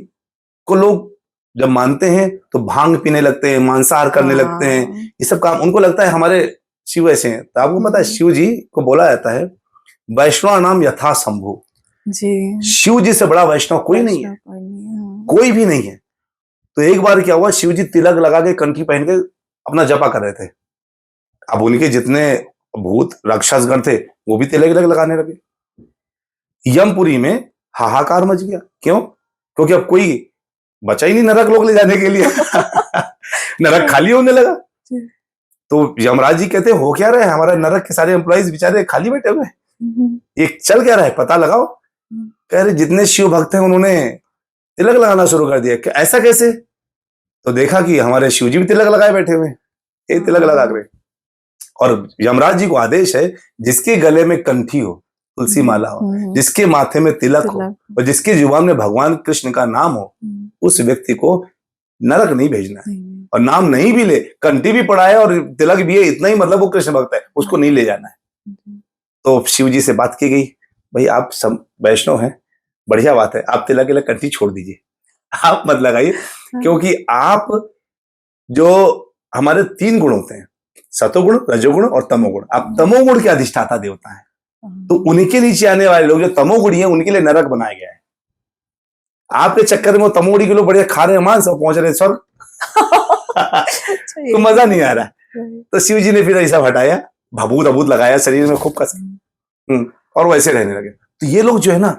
को लोग जब मानते हैं तो भांग पीने लगते हैं, मांसाहार करने लगते हैं, ये सब काम उनको लगता है हमारे शिव ऐसे हैं। तो आपको पता है शिव जी को बोला जाता है वैष्णव नाम यथा शंभु। शिव जी से बड़ा वैष्णव कोई नहीं है, कोई भी नहीं है। तो एक बार क्या हुआ, शिव जी तिलक लगा के, कंठी पहन के अपना जपा कर रहे थे। अब उनके जितने भूत राक्षसगण थे वो भी तिलक लगाने लगे। यमपुरी में हाहाकार मच गया। क्यों? क्योंकि अब कोई बचा ही नहीं नरक लोग ले जाने के लिए नरक खाली होने लगा। तो यमराज जी कहते हो क्या रहा है, हमारा नरक के सारे एम्प्लॉइज बेचारे खाली बैठे हुए, ये चल क्या रहा है, पता लगाओ। कह रहे जितने शिव भक्त हैं उन्होंने तिलक लगाना शुरू कर दिया। ऐसा कैसे? तो देखा कि हमारे शिव जी भी तिलक लगाए बैठे हुए, ये तिलक लगा कर। और यमराज जी को आदेश है जिसके गले में कंठी हो, तुलसी माला हो, जिसके माथे में तिलक हो, और जिसके जुबान में भगवान कृष्ण का नाम हो, उस व्यक्ति को नरक नहीं भेजना है। और नाम नहीं भी ले, कंठी भी पड़ा है और तिलक भी है, इतना ही मतलब वो कृष्ण भक्त है, उसको नहीं ले जाना है। तो शिव जी से बात की गई, भाई आप सब वैष्णव हैं, बढ़िया बात है, आप तिलक कंठी छोड़ दीजिए, आप मत लगाइए, क्योंकि आप जो हमारे 3 गुण होते हैं, सतोगुण, रजोगुण और तमोगुण, आप तमोगुण के अधिष्ठाता देवता है। तो उनके नीचे आने वाले लोग जो तमोगुणी हैं उनके लिए नरक बनाया गया है। आपके चक्कर में वो तमोगुणी के लोग बढ़िया खा रहे हैं मांस और पहुंच रहे हैं स्वर्ग तो मजा नहीं आ रहा। तो शिव जी ने फिर ऐसा हटाया, भभूत अभूत लगाया शरीर में खूब कस, और वैसे रहने लगे। तो ये लोग जो है ना,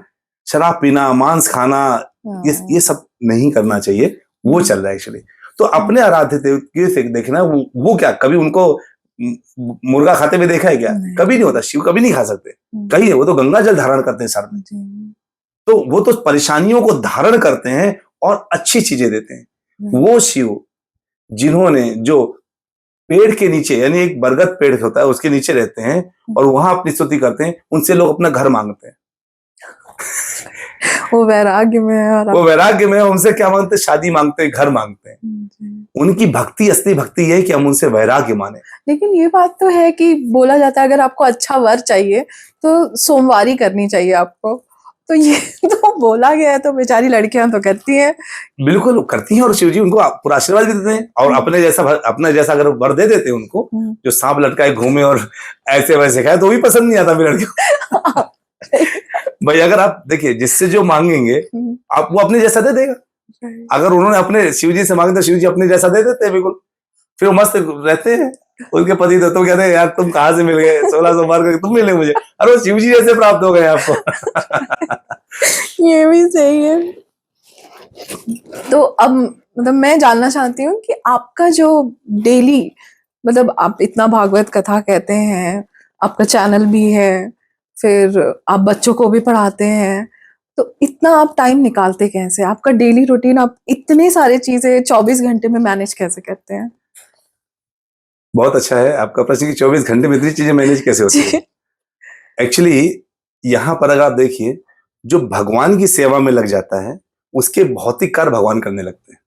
शराब पीना, मांस खाना, ये सब नहीं करना चाहिए, वो चल रहा है एक्चुअली। तो अपने आराध्य देव से देखना, वो क्या कभी उनको मुर्गा खाते हुए देखा है क्या? कभी नहीं होता। शिव कभी नहीं खा सकते, कहीं है, वो तो गंगा जल धारण करते हैं सर में। तो वो तो परेशानियों को धारण करते हैं और अच्छी चीजें देते हैं। वो शिव जिन्होंने जो पेड़ के नीचे, यानी एक बरगद पेड़ होता है उसके नीचे रहते हैं और वहां अपनी स्तुति करते हैं, उनसे लोग अपना घर मांगते हैं। वो वैराग्य में है और वो वैराग्य में है, उनसे क्या मांगते हैं? शादी मांगते हैं, घर मांगते हैं। उनकी भक्ति, असली भक्ति यह है कि हम उनसे वैराग्य माने। लेकिन ये बात तो है कि बोला जाता है अगर आपको अच्छा वर चाहिए तो सोमवारी करनी चाहिए आपको, तो ये तो बोला गया है, तो बेचारी लड़कियां तो करती हैं। बिल्कुल करती हैं और शिव जी उनको पूरा आशीर्वाद भी देते हैं और अपने जैसा अगर वर दे देते हैं उनको, जो सांप लटकाए घूमे और ऐसे वैसे खाए, तो भी पसंद नहीं आता मेरी लड़कियों। भाई अगर आप देखिए जिससे जो मांगेंगे आप, वो अपने जैसा दे देगा। अगर उन्होंने अपने शिव जी से मांगे तो शिव जी अपने जैसा दे देते हैं बिल्कुल, फिर वो मस्त रहते हैं। उनके पति तो तुम कहते हैं यार तुम कहाँ से मिल गए, 16 सोमवार करके तुम मिले मुझे, अरे वो शिव जी जैसे प्राप्त हो गए आपको। ये भी सही है। तो अब मतलब मैं जानना चाहती हूँ कि आपका जो डेली, मतलब आप इतना भागवत कथा कहते हैं, आपका चैनल भी है, फिर आप बच्चों को भी पढ़ाते हैं, तो इतना आप टाइम निकालते कैसे? आपका डेली रूटीन, आप इतने सारे चीजें 24 घंटे में मैनेज कैसे करते हैं? बहुत अच्छा है आपका प्रश्न कि 24 घंटे में इतनी चीजें मैनेज कैसे होती है। एक्चुअली यहाँ पर अगर आप देखिए, जो भगवान की सेवा में लग जाता है उसके भौतिक कार्य भगवान करने लगते हैं,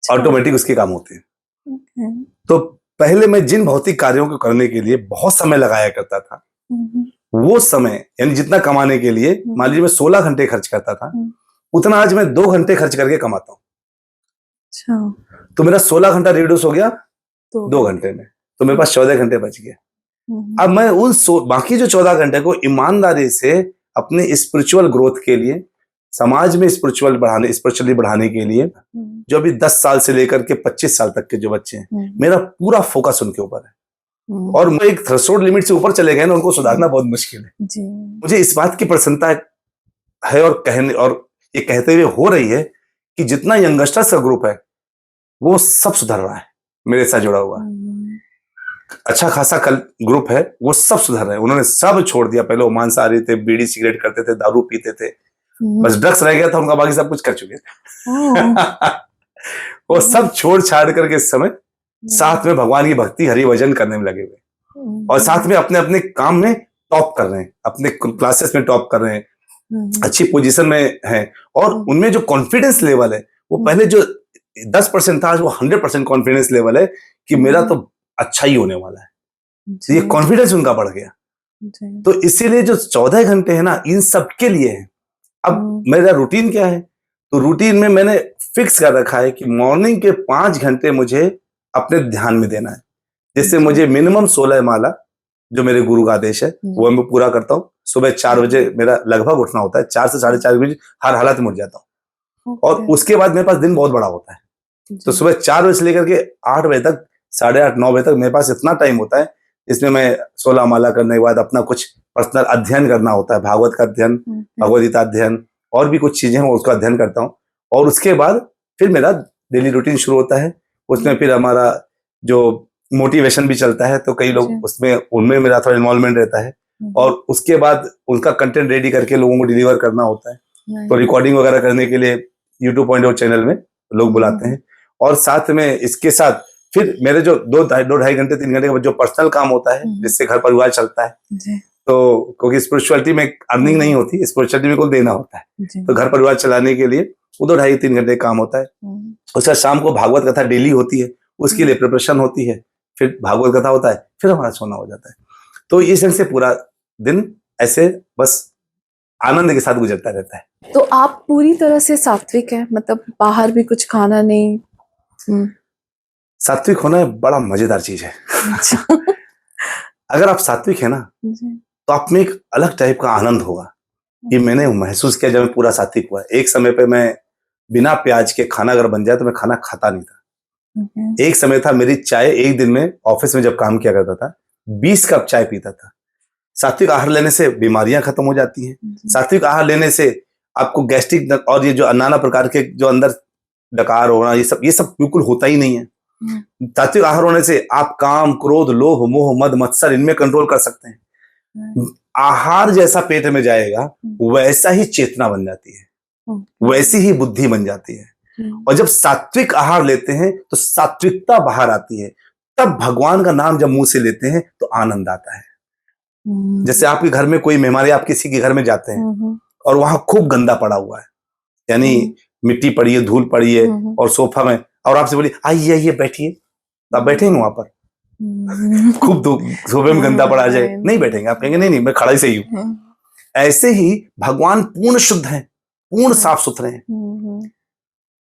ऑटोमेटिक उसके काम होते हैं। तो पहले मैं जिन भौतिक कार्यों को करने के लिए बहुत समय लगाया करता था, वो समय यानी जितना कमाने के लिए मान लीजिए मैं 16 घंटे खर्च करता था, उतना आज मैं 2 घंटे खर्च करके कमाता हूँ। अच्छा, तो मेरा 16 घंटा रिड्यूस हो गया 2 घंटे में, तो मेरे पास 14 घंटे बच गए। अब मैं उन बाकी जो 14 घंटे को ईमानदारी से अपने स्पिरिचुअल ग्रोथ के लिए, समाज में स्पिरिचुअली बढ़ाने के लिए, जो अभी 10 साल से लेकर के 25 साल तक के जो बच्चे हैं, मेरा पूरा फोकस उनके ऊपर है। और मैं एक थ्रेशोल्ड लिमिट से ऊपर चले गए ना, उनको सुधारना बहुत मुश्किल है। मुझे इस बात की प्रसन्नता है और ये कहते हुए हो रही है कि जितना यंगस्टर्स का ग्रुप है वो सब सुधर रहा है, मेरे साथ जुड़ा हुआ अच्छा खासा ग्रुप है, वो सब सुधर रहे हैं। उन्होंने सब छोड़ दिया। पहले वो मांसाहारी थे, बीड़ी सिगरेट करते थे, दारू पीते थे, बस ड्रग्स रह गया था उनका, बाकी सब कुछ कर चुके थे। वो सब छोड़ छाड़ करके इस समय साथ में भगवान की भक्ति, हरि भजन करने में लगे हुए, और साथ में अपने अपने काम में टॉप कर रहे हैं, अपने क्लासेस में टॉप कर रहे हैं, अच्छी पोजीशन में हैं, और उनमें जो कॉन्फिडेंस लेवल है वो पहले जो 10% था, आज वो 100% कॉन्फिडेंस लेवल है कि मेरा तो अच्छा ही होने वाला है। तो ये कॉन्फिडेंस उनका बढ़ गया। तो इसीलिए जो 14 घंटे है ना, इन सब के लिए है। अब मेरा रूटीन क्या है? तो रूटीन में मैंने फिक्स कर रखा है कि मॉर्निंग के 5 घंटे मुझे अपने ध्यान में देना है, जिससे मुझे मिनिमम 16 माला, जो मेरे गुरु का आदेश है, वो मैं पूरा करता हूँ। सुबह 4 बजे मेरा लगभग उठना होता है, 4 से 4:30 बजे हर हालत में उठ जाता हूँ। और उसके बाद मेरे पास दिन बहुत बड़ा होता है, तो सुबह 4 बजे से लेकर के 8 बजे तक, 8:30 9 बजे तक मेरे पास इतना टाइम होता है, इसमें मैं 16 माला करने के बाद अपना कुछ पर्सनल अध्ययन करना होता है, भागवत का अध्ययन, भगवद गीता अध्ययन, और भी कुछ चीजें हैं उसका अध्ययन करता हूँ। और उसके बाद फिर मेरा डेली रूटीन शुरू होता है। उसमें फिर हमारा जो मोटिवेशन भी चलता है, तो कई लोग उसमें, उनमें मेरा थोड़ा इन्वॉल्वमेंट रहता है। और उसके बाद उनका कंटेंट रेडी करके लोगों को डिलीवर करना होता है। तो रिकॉर्डिंग वगैरह करने के लिए YouTube चैनल में लोग बुलाते हैं। और साथ में इसके साथ फिर मेरे जो 2-2.5 घंटे 3 घंटे का जो पर्सनल काम होता है, जिससे घर परिवार चलता है। तो क्योंकि स्पिरिचुअलिटी में अर्निंग नहीं होती, स्पिरिचुअलिटी में कुछ देना होता है, तो घर परिवार चलाने के लिए वो 2-2.5-3 घंटे काम होता है। उसके शाम को भागवत कथा डेली होती है, उसके लिए प्रिपरेशन होती है, फिर भागवत कथा होता है, फिर हमारा सोना हो जाता है। तो इस ढंग से पूरा दिन ऐसे बस आनंद के साथ गुजरता रहता है। तो आप पूरी तरह से सात्विक हैं, मतलब बाहर भी कुछ खाना नहीं? सात्विक होना बड़ा मजेदार चीज है। अगर आप सात्विक है ना, तो आप में एक अलग टाइप का आनंद होगा। ये मैंने महसूस किया जब मैं पूरा सात्विक हुआ। एक समय पे मैं बिना प्याज के खाना अगर बन जाए तो मैं खाना खाता नहीं था। एक समय था मेरी चाय, एक दिन में ऑफिस में जब काम किया करता था 20 कप चाय पीता था। सात्विक आहार लेने से बीमारियां खत्म हो जाती हैं। सात्विक आहार लेने से आपको गैस्ट्रिक और ये जो नाना प्रकार के जो अंदर डकार होना, ये सब बिल्कुल होता ही नहीं है। सात्विक आहार होने से आप काम, क्रोध, लोभ, मोह, मद, मत्सर, इनमें कंट्रोल कर सकते हैं। आहार जैसा पेट में जाएगा वैसा ही चेतना बन जाती है, वैसी ही बुद्धि बन जाती है। और जब सात्विक आहार लेते हैं तो सात्विकता बाहर आती है, तब भगवान का नाम जब मुंह से लेते हैं तो आनंद आता है। जैसे आपके घर में कोई मेहमान या आप किसी के घर में जाते हैं और वहां खूब गंदा पड़ा हुआ है, यानी मिट्टी पड़ी है, धूल पड़ी है और सोफा में, और आपसे बोलिए आइए आइए बैठिए, तो आप बैठेंगे वहां पर? खूब सोफे में गंदा पड़ा जाए, नहीं बैठेंगे, आप कहेंगे नहीं नहीं मैं खड़ा ही सही हूं। ऐसे ही भगवान पूर्ण शुद्ध हैं, पूर्ण साफ सुथरे हैं।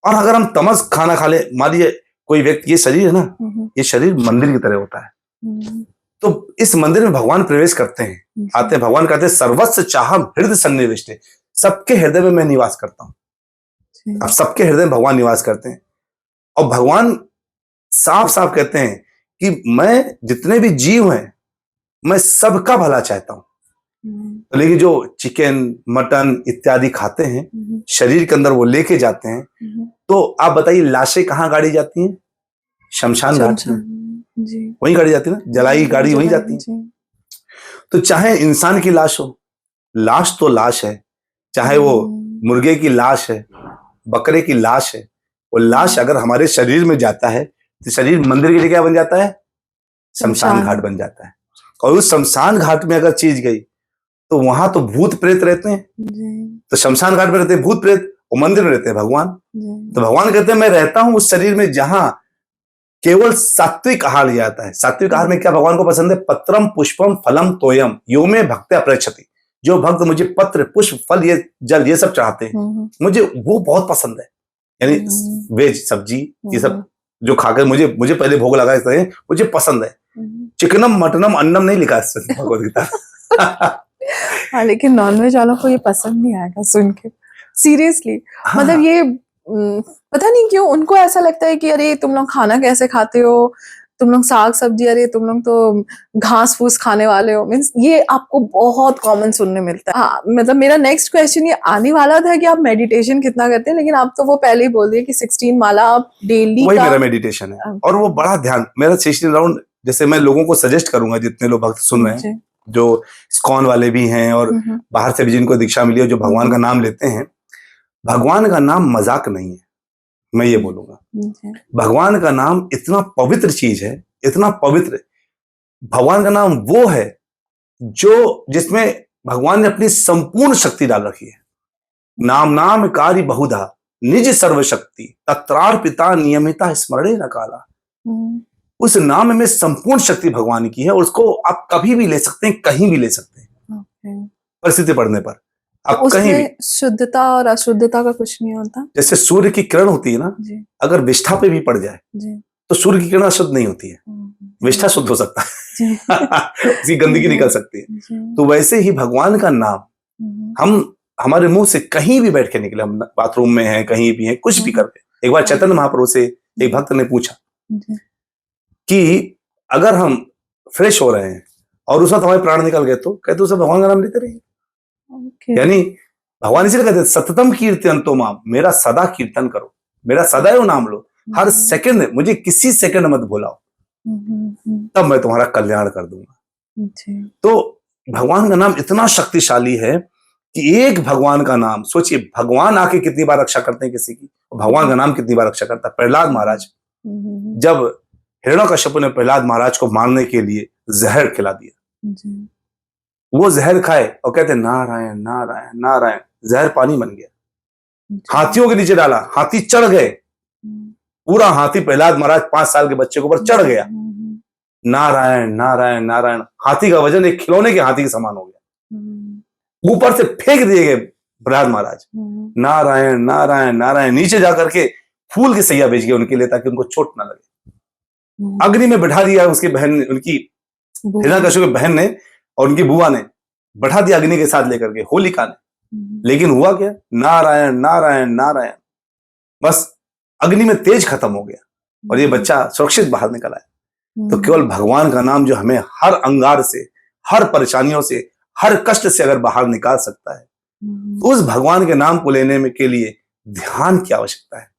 और अगर हम तमस खाना खा ले, मान लीजिए कोई व्यक्ति, ये शरीर है ना, ये शरीर मंदिर की तरह होता है, तो इस मंदिर में भगवान प्रवेश करते हैं, आते हैं, भगवान कहते हैं सर्वस्व चाहम हृदय सन्निविष्टे, सबके हृदय में मैं निवास करता हूं। अब सबके हृदय में भगवान निवास करते हैं और भगवान साफ साफ कहते हैं कि मैं जितने भी जीव हैं मैं सबका भला चाहता हूं। तो लेकिन जो चिकन मटन इत्यादि खाते हैं शरीर के अंदर वो लेके जाते हैं, तो आप बताइए लाशें कहाँ गाड़ी जाती हैं? शमशान घाट में, वहीं गाड़ी जाती है ना, जलाई गाड़ी वहीं जाती है। तो चाहे इंसान की लाश हो, लाश तो लाश है, चाहे वो मुर्गे की लाश है, बकरे की लाश है, वो लाश अगर हमारे शरीर में जाता है तो शरीर मंदिर के लिए क्या बन जाता है? शमशान घाट बन जाता है। और उस शमशान घाट में अगर चीज गई तो वहां तो भूत प्रेत रहते हैं, तो शमशान घाट में रहते हैं भूत प्रेत, और मंदिर में रहते हैं भगवान। तो भगवान कहते हैं मैं रहता हूं उस शरीर में जहां केवल सात्विक आहार लिया जाता है। सात्विक आहार में क्या भगवान को पसंद है? पत्रम पुष्पम फलम तोयम यो में भक्त्या प्रयच्छति। जो भक्त मुझे पत्र पुष्प फल ये जल ये सब चाहते हैं, मुझे वो बहुत पसंद है, यानी वेज सब्जी ये सब जो खाकर मुझे पहले भोग लगा है, मुझे पसंद है। चिकनम मटनम अन्नम नहीं लिखा है भगवद गीता। हाँ, लेकिन नॉनवेज वालों को ये पसंद नहीं आएगा सुन के, सीरियसली। हाँ। मतलब ये पता नहीं क्यों उनको ऐसा लगता है कि अरे तुम लोग खाना कैसे खाते हो, तुम लोग साग सब्जी, अरे तुम लोग तो घास फूस खाने वाले हो। मीन्स ये आपको बहुत कॉमन सुनने मिलता है। हाँ, मतलब मेरा नेक्स्ट क्वेश्चन ये आने वाला था कि आप मेडिटेशन कितना करते हैं, लेकिन आप तो वो पहले ही बोल दिए कि 16 माला आप डेली वही मेरा मेडिटेशन है। और वो बड़ा ध्यान मेरा 16 राउंड, जैसे मैं लोगों को सजेस्ट करूंगा जितने लोग भक्त सुन रहे हैं, जो इस्कॉन वाले भी हैं और बाहर से भी जिनको दीक्षा मिली है, जो भगवान का नाम लेते हैं, भगवान का नाम मजाक नहीं है, मैं ये बोलूंगा। भगवान का नाम इतना पवित्र चीज है, इतना पवित्र। भगवान का नाम वो है जो जिसमें भगवान ने अपनी संपूर्ण शक्ति डाल रखी है। नाम नाम कार्य बहुधा निज सर्वशक्ति तत्रार्पिता नियमिता स्मरणे न काला। उस नाम में संपूर्ण शक्ति भगवान की है और उसको आप कभी भी ले सकते हैं, कहीं भी ले सकते हैं, परिस्थिति पड़ने पर आप कहीं भी। शुद्धता और अशुद्धता का कुछ नहीं होता। जैसे सूर्य की किरण होती है ना, अगर विष्ठा पे भी पड़ जाए तो सूर्य की किरण अशुद्ध नहीं होती है, विष्ठा शुद्ध हो सकता है, उसकी गंदगी निकल सकती है। तो वैसे ही भगवान का नाम हम हमारे मुंह से कहीं भी बैठ के निकले, हम बाथरूम में हैं, कहीं भी हैं, कुछ भी करके। एक बार चैतन्य महाप्रभु से एक भक्त ने पूछा कि अगर हम फ्रेश हो रहे हैं और उसमें हमारे प्राण निकल गए तो कहते उसे भगवान का नाम लेते रहिए। यानी भगवान इसीलिए कहते सततम कीर्तन तो माम, मेरा सदा कीर्तन करो, मेरा सदैव नाम लो, हर सेकंड मुझे किसी सेकंड मत भुलाओ, तब मैं तुम्हारा कल्याण कर दूंगा। तो भगवान का नाम इतना शक्तिशाली है कि एक भगवान का नाम, सोचिए भगवान आके कितनी बार रक्षा करते हैं किसी की, भगवान का नाम कितनी बार रक्षा करता है। प्रहलाद महाराज, जब हिरण्यकश्यप ने प्रहलाद महाराज को मारने के लिए जहर खिला दिया, वो जहर खाए और कहते नारायण नारायण नारायण, जहर पानी बन गया, हाथियों के नीचे डाला, हाथी चढ़ गए, पूरा हाथी प्रहलाद महाराज 5 साल के बच्चे के ऊपर चढ़ गया, नारायण नारायण नारायण, हाथी का वजन एक खिलौने के हाथी के समान हो गया, ऊपर से फेंक दिए गए प्रहलाद महाराज, नारायण नारायण नारायण, नीचे जाकर के फूल की सैया भेज गए उनके लिए ताकि उनको चोट ना लगे। अग्नि में बैठा दिया उसकी बहन ने, उनकी हिरण्यकश्यप की बहन ने और उनकी बुआ ने बैठा दिया अग्नि के साथ लेकर के, होलिका ने। लेकिन हुआ क्या? नारायण नारायण नारायण, बस अग्नि में तेज खत्म हो गया और ये बच्चा सुरक्षित बाहर निकल आया। तो केवल भगवान का नाम जो हमें हर अंगार से, हर परेशानियों से, हर कष्ट से अगर बाहर निकाल सकता है, तो उस भगवान के नाम को लेने में के लिए ध्यान की आवश्यकता है।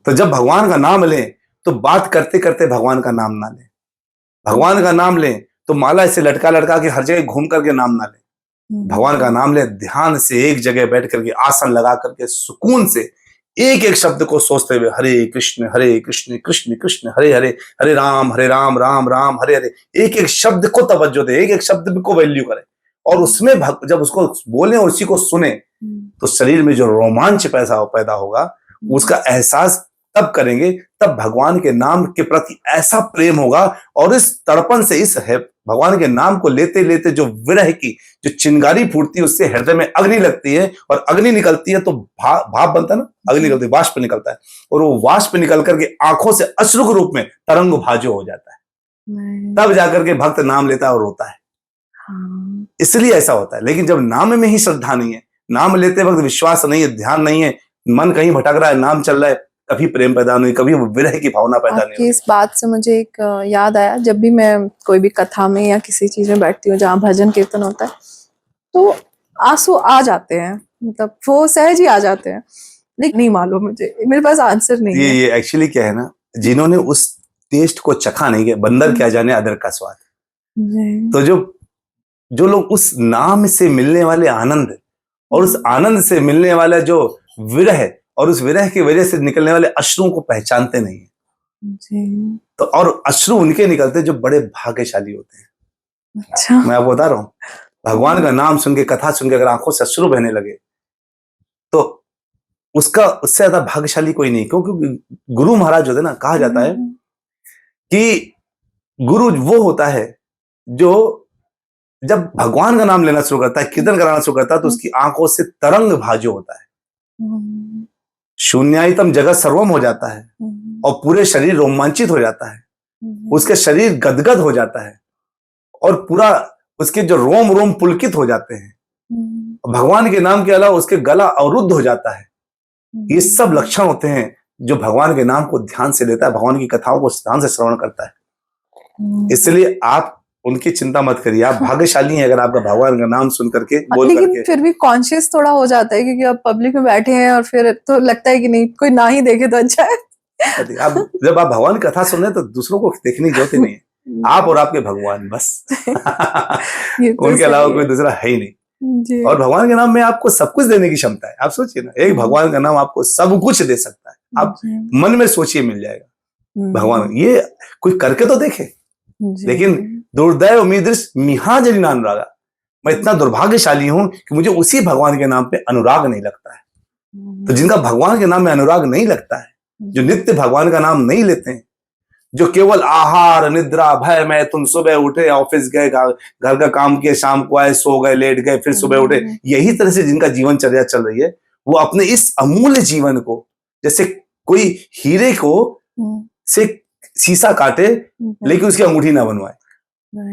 तो जब भगवान का नाम लें तो बात करते करते भगवान का नाम ना लें, भगवान का नाम लें तो माला ऐसे लटका लटका के हर जगह घूम करके नाम ना ले, भगवान का नाम ले, ध्यान से एक जगह बैठ करके आसन लगा करके सुकून से एक एक शब्द को सोचते हुए हरे कृष्ण कृष्ण कृष्ण हरे हरे, हरे राम राम राम हरे हरे, एक एक शब्द को तवज्जो दे, एक एक शब्द को वैल्यू करे, और उसमें जब उसको बोले और उसी को सुने तो शरीर में जो रोमांच पैदा होगा, उसका एहसास तब करेंगे, तब भगवान के नाम के प्रति ऐसा प्रेम होगा, और इस तड़पन से, इस भगवान के नाम को लेते लेते जो विरह की जो चिंगारी फूटती है, उससे हृदय में अग्नि लगती है, और अग्नि निकलती है तो भाप बनता है ना, अग्नि निकलती है, वाष्प निकलता है, और वो वाष्प निकल करके आंखों से अश्रु के रूप में तरंग भाजो हो जाता है, तब जाकर के भक्त नाम लेता है और रोता है। इसलिए ऐसा होता है। लेकिन जब नाम में ही श्रद्धा नहीं है, नाम लेते वक्त विश्वास नहीं है, ध्यान नहीं है, मन कहीं भटक रहा है, नाम चल रहा है, कभी प्रेम पैदा नहीं, कभी विरह की भावना पैदा नहीं होती। इस बात से मुझे एक याद आया, जब भी मैं कोई भी कथा में या किसी चीज में बैठती हूँ जहाँ भजन कीर्तन होता है, तो आंसू आ जाते हैं, मतलब वो सहज ही आ जाते हैं, लेकिन नहीं मालूम मुझे, मेरे पास आंसर नहीं है। ये एक्चुअली क्या है ना, जिन्होंने उस टेस्ट को चखा नहीं है, बंदर क्या जाने अदर का स्वाद। तो जो लोग उस नाम से मिलने वाले आनंद, और उस आनंद से मिलने वाला जो विरह, और उस विरह की वजह से निकलने वाले अश्रुओं को पहचानते नहीं है, तो और अश्रु उनके निकलते जो बड़े भाग्यशाली होते हैं। अच्छा। मैं आपको बता रहा हूँ, भगवान का नाम सुन के, कथा सुन के अगर आंखों से अश्रु बहने लगे तो उसका उससे ज्यादा भाग्यशाली कोई नहीं। क्योंकि गुरु महाराज होते ना, कहा जाता है कि गुरु वो होता है जो जब भगवान का नाम लेना शुरू करता है, कीर्तन कराना शुरू करता है, तो उसकी आंखों से तरंग भाजो होता है, शून्यायतम जगत सर्वम हो जाता है, और पूरे शरीर रोमांचित हो जाता है, उसके शरीर गदगद हो जाता है, और पूरा उसके जो रोम रोम पुलकित हो जाते हैं, भगवान के नाम के अलावा उसके गला अवरुद्ध हो जाता है। ये सब लक्षण होते हैं जो भगवान के नाम को ध्यान से लेता है, भगवान की कथाओं को ध्यान से श्रवण करता है। इसलिए आप उनकी चिंता मत करिए, आप भाग्यशाली हैं अगर आपका भगवान का नाम सुन करके, बोल लेकिन करके। फिर भी कॉन्शियस थोड़ा हो जाता है, क्योंकि आप पब्लिक में बैठे हैं और फिर तो लगता है कि नहीं, कोई ना ही देखे तो अच्छा है। आप जब आप भगवान की कथा सुन रहे हैं तो दूसरों को देखने की जरूरत ही नहीं है, आप और आपके भगवान बस। उनके अलावा कोई दूसरा है ही नहीं। और भगवान के नाम में आपको सब कुछ देने की क्षमता है। आप सोचिए ना, एक भगवान का नाम आपको सब कुछ दे सकता है। आप मन में सोचिए, मिल जाएगा भगवान। ये कोई करके तो देखे। लेकिन दुर्दैव मीदृश मिहा जनी अनुरागा, मैं इतना दुर्भाग्यशाली हूं कि मुझे उसी भगवान के नाम पे अनुराग नहीं लगता है। तो जिनका भगवान के नाम में अनुराग नहीं लगता है, जो नित्य भगवान का नाम नहीं लेते हैं, जो केवल आहार निद्रा भय में, तुम सुबह उठे ऑफिस गए, घर का काम किए, शाम को आए, सो गए, लेट गए, फिर सुबह उठे, यही तरह से जिनका जीवन चर्या चल रही है, वो अपने इस अमूल्य जीवन को, जैसे कोई हीरे को से शीशा काटे लेकिन उसकी अंगूठी ना बनवाए,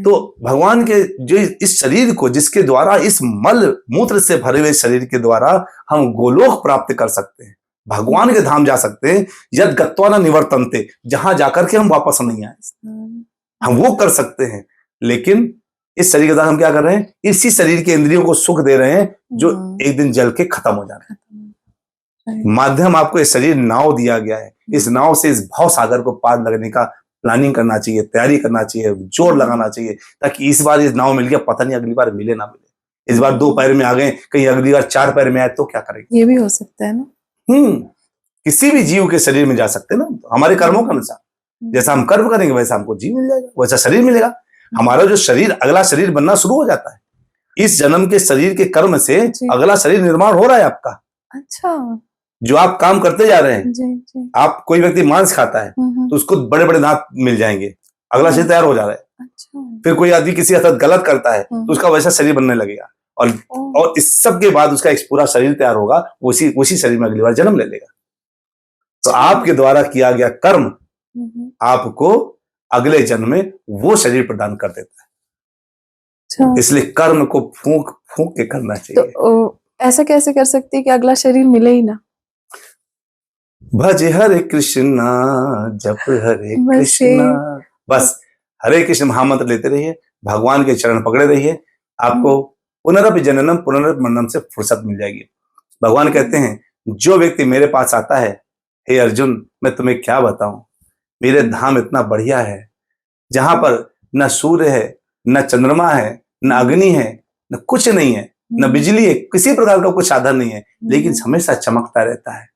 तो भगवान के जो इस शरीर को, जिसके द्वारा, इस मल मूत्र से भरे हुए शरीर के द्वारा हम गोलोक प्राप्त कर सकते हैं, भगवान के धाम जा सकते हैं। यद गत्वा न निवर्तन्ते, जहां जाकर के हम वापस नहीं आए, हम वो कर सकते हैं। लेकिन इस शरीर के द्वारा हम क्या कर रहे हैं? इसी शरीर के इंद्रियों को सुख दे रहे हैं जो एक दिन जल के खत्म हो जाना है। माध्यम आपको इस शरीर नाव दिया गया है, इस नाव से इस भाव सागर को पार लगने का प्लानिंग करना चाहिए, तैयारी करना चाहिए, जोर लगाना चाहिए, ताकि इस बार इस नाव मिल गया, पता नहीं अगली बार मिले ना मिले। इस बार 2 पैर में आ गए, कहीं अगली बार 4 पैर में आए तो क्या करेंगे? ये भी हो सकता है ना। किसी भी जीव के शरीर में जा सकते हैं ना, हमारे कर्मों के अनुसार। जैसा हम कर्म करेंगे वैसा हमको जीव मिल जाएगा, वैसा शरीर मिलेगा। हमारा जो शरीर, अगला शरीर बनना शुरू हो जाता है। इस जन्म के शरीर के कर्म से अगला शरीर निर्माण हो रहा है आपका। अच्छा। जो आप काम करते जा रहे हैं, जी। आप, कोई व्यक्ति मांस खाता है तो उसको बड़े बड़े दांत मिल जाएंगे, अगला शरीर तैयार हो जा रहा है। अच्छा। फिर कोई आदमी किसी हद तक गलत करता है तो उसका वैसा शरीर बनने लगेगा, और इस सब के बाद उसका एक पूरा शरीर तैयार होगा, उसी शरीर में अगली बार जन्म ले लेगा। तो आपके द्वारा किया गया कर्म आपको अगले जन्म में वो शरीर प्रदान कर देता है। इसलिए कर्म को फूंक फूंक के करना चाहिए। तो ऐसा कैसे कर सकते हैं कि अगला शरीर मिले ही ना? भज हरे कृष्णा, जप हरे कृष्णा, बस हरे कृष्ण महामंत्र लेते रहिए, भगवान के चरण पकड़े रहिए, आपको पुनरपि जननम पुनरपि मरणम से फुर्सत मिल जाएगी। भगवान कहते हैं, जो व्यक्ति मेरे पास आता है, हे अर्जुन, मैं तुम्हें क्या बताऊं, मेरे धाम इतना बढ़िया है, जहां पर न सूर्य है, न चंद्रमा है, न अग्नि है, न कुछ नहीं है, न बिजली है, किसी प्रकार का कुछ साधन नहीं है, लेकिन हमेशा चमकता रहता है।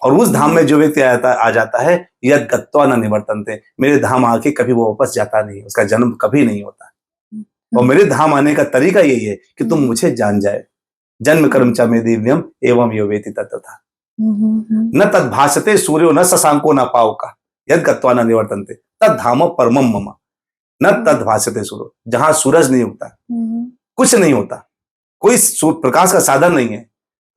और उस धाम में जो व्यक्ति आ जाता है, यद गत्वा न निवर्तन्ते, मेरे धाम आके कभी वो वापस जाता नहीं, उसका जन्म कभी नहीं होता। और मेरे धाम आने का तरीका यही है कि तुम मुझे जान जाए। जन्म कर्म च मे दिव्यम एवं यो वेति तत्तथा न तद भासते सूर्यो न शशांको न पावका यद गत्वा न निवर्तन्ते तद धाम परमम मम न तद भासते सूर्यो, जहां सूरज नहीं उगता, कुछ नहीं होता, कोई प्रकाश का साधन नहीं है,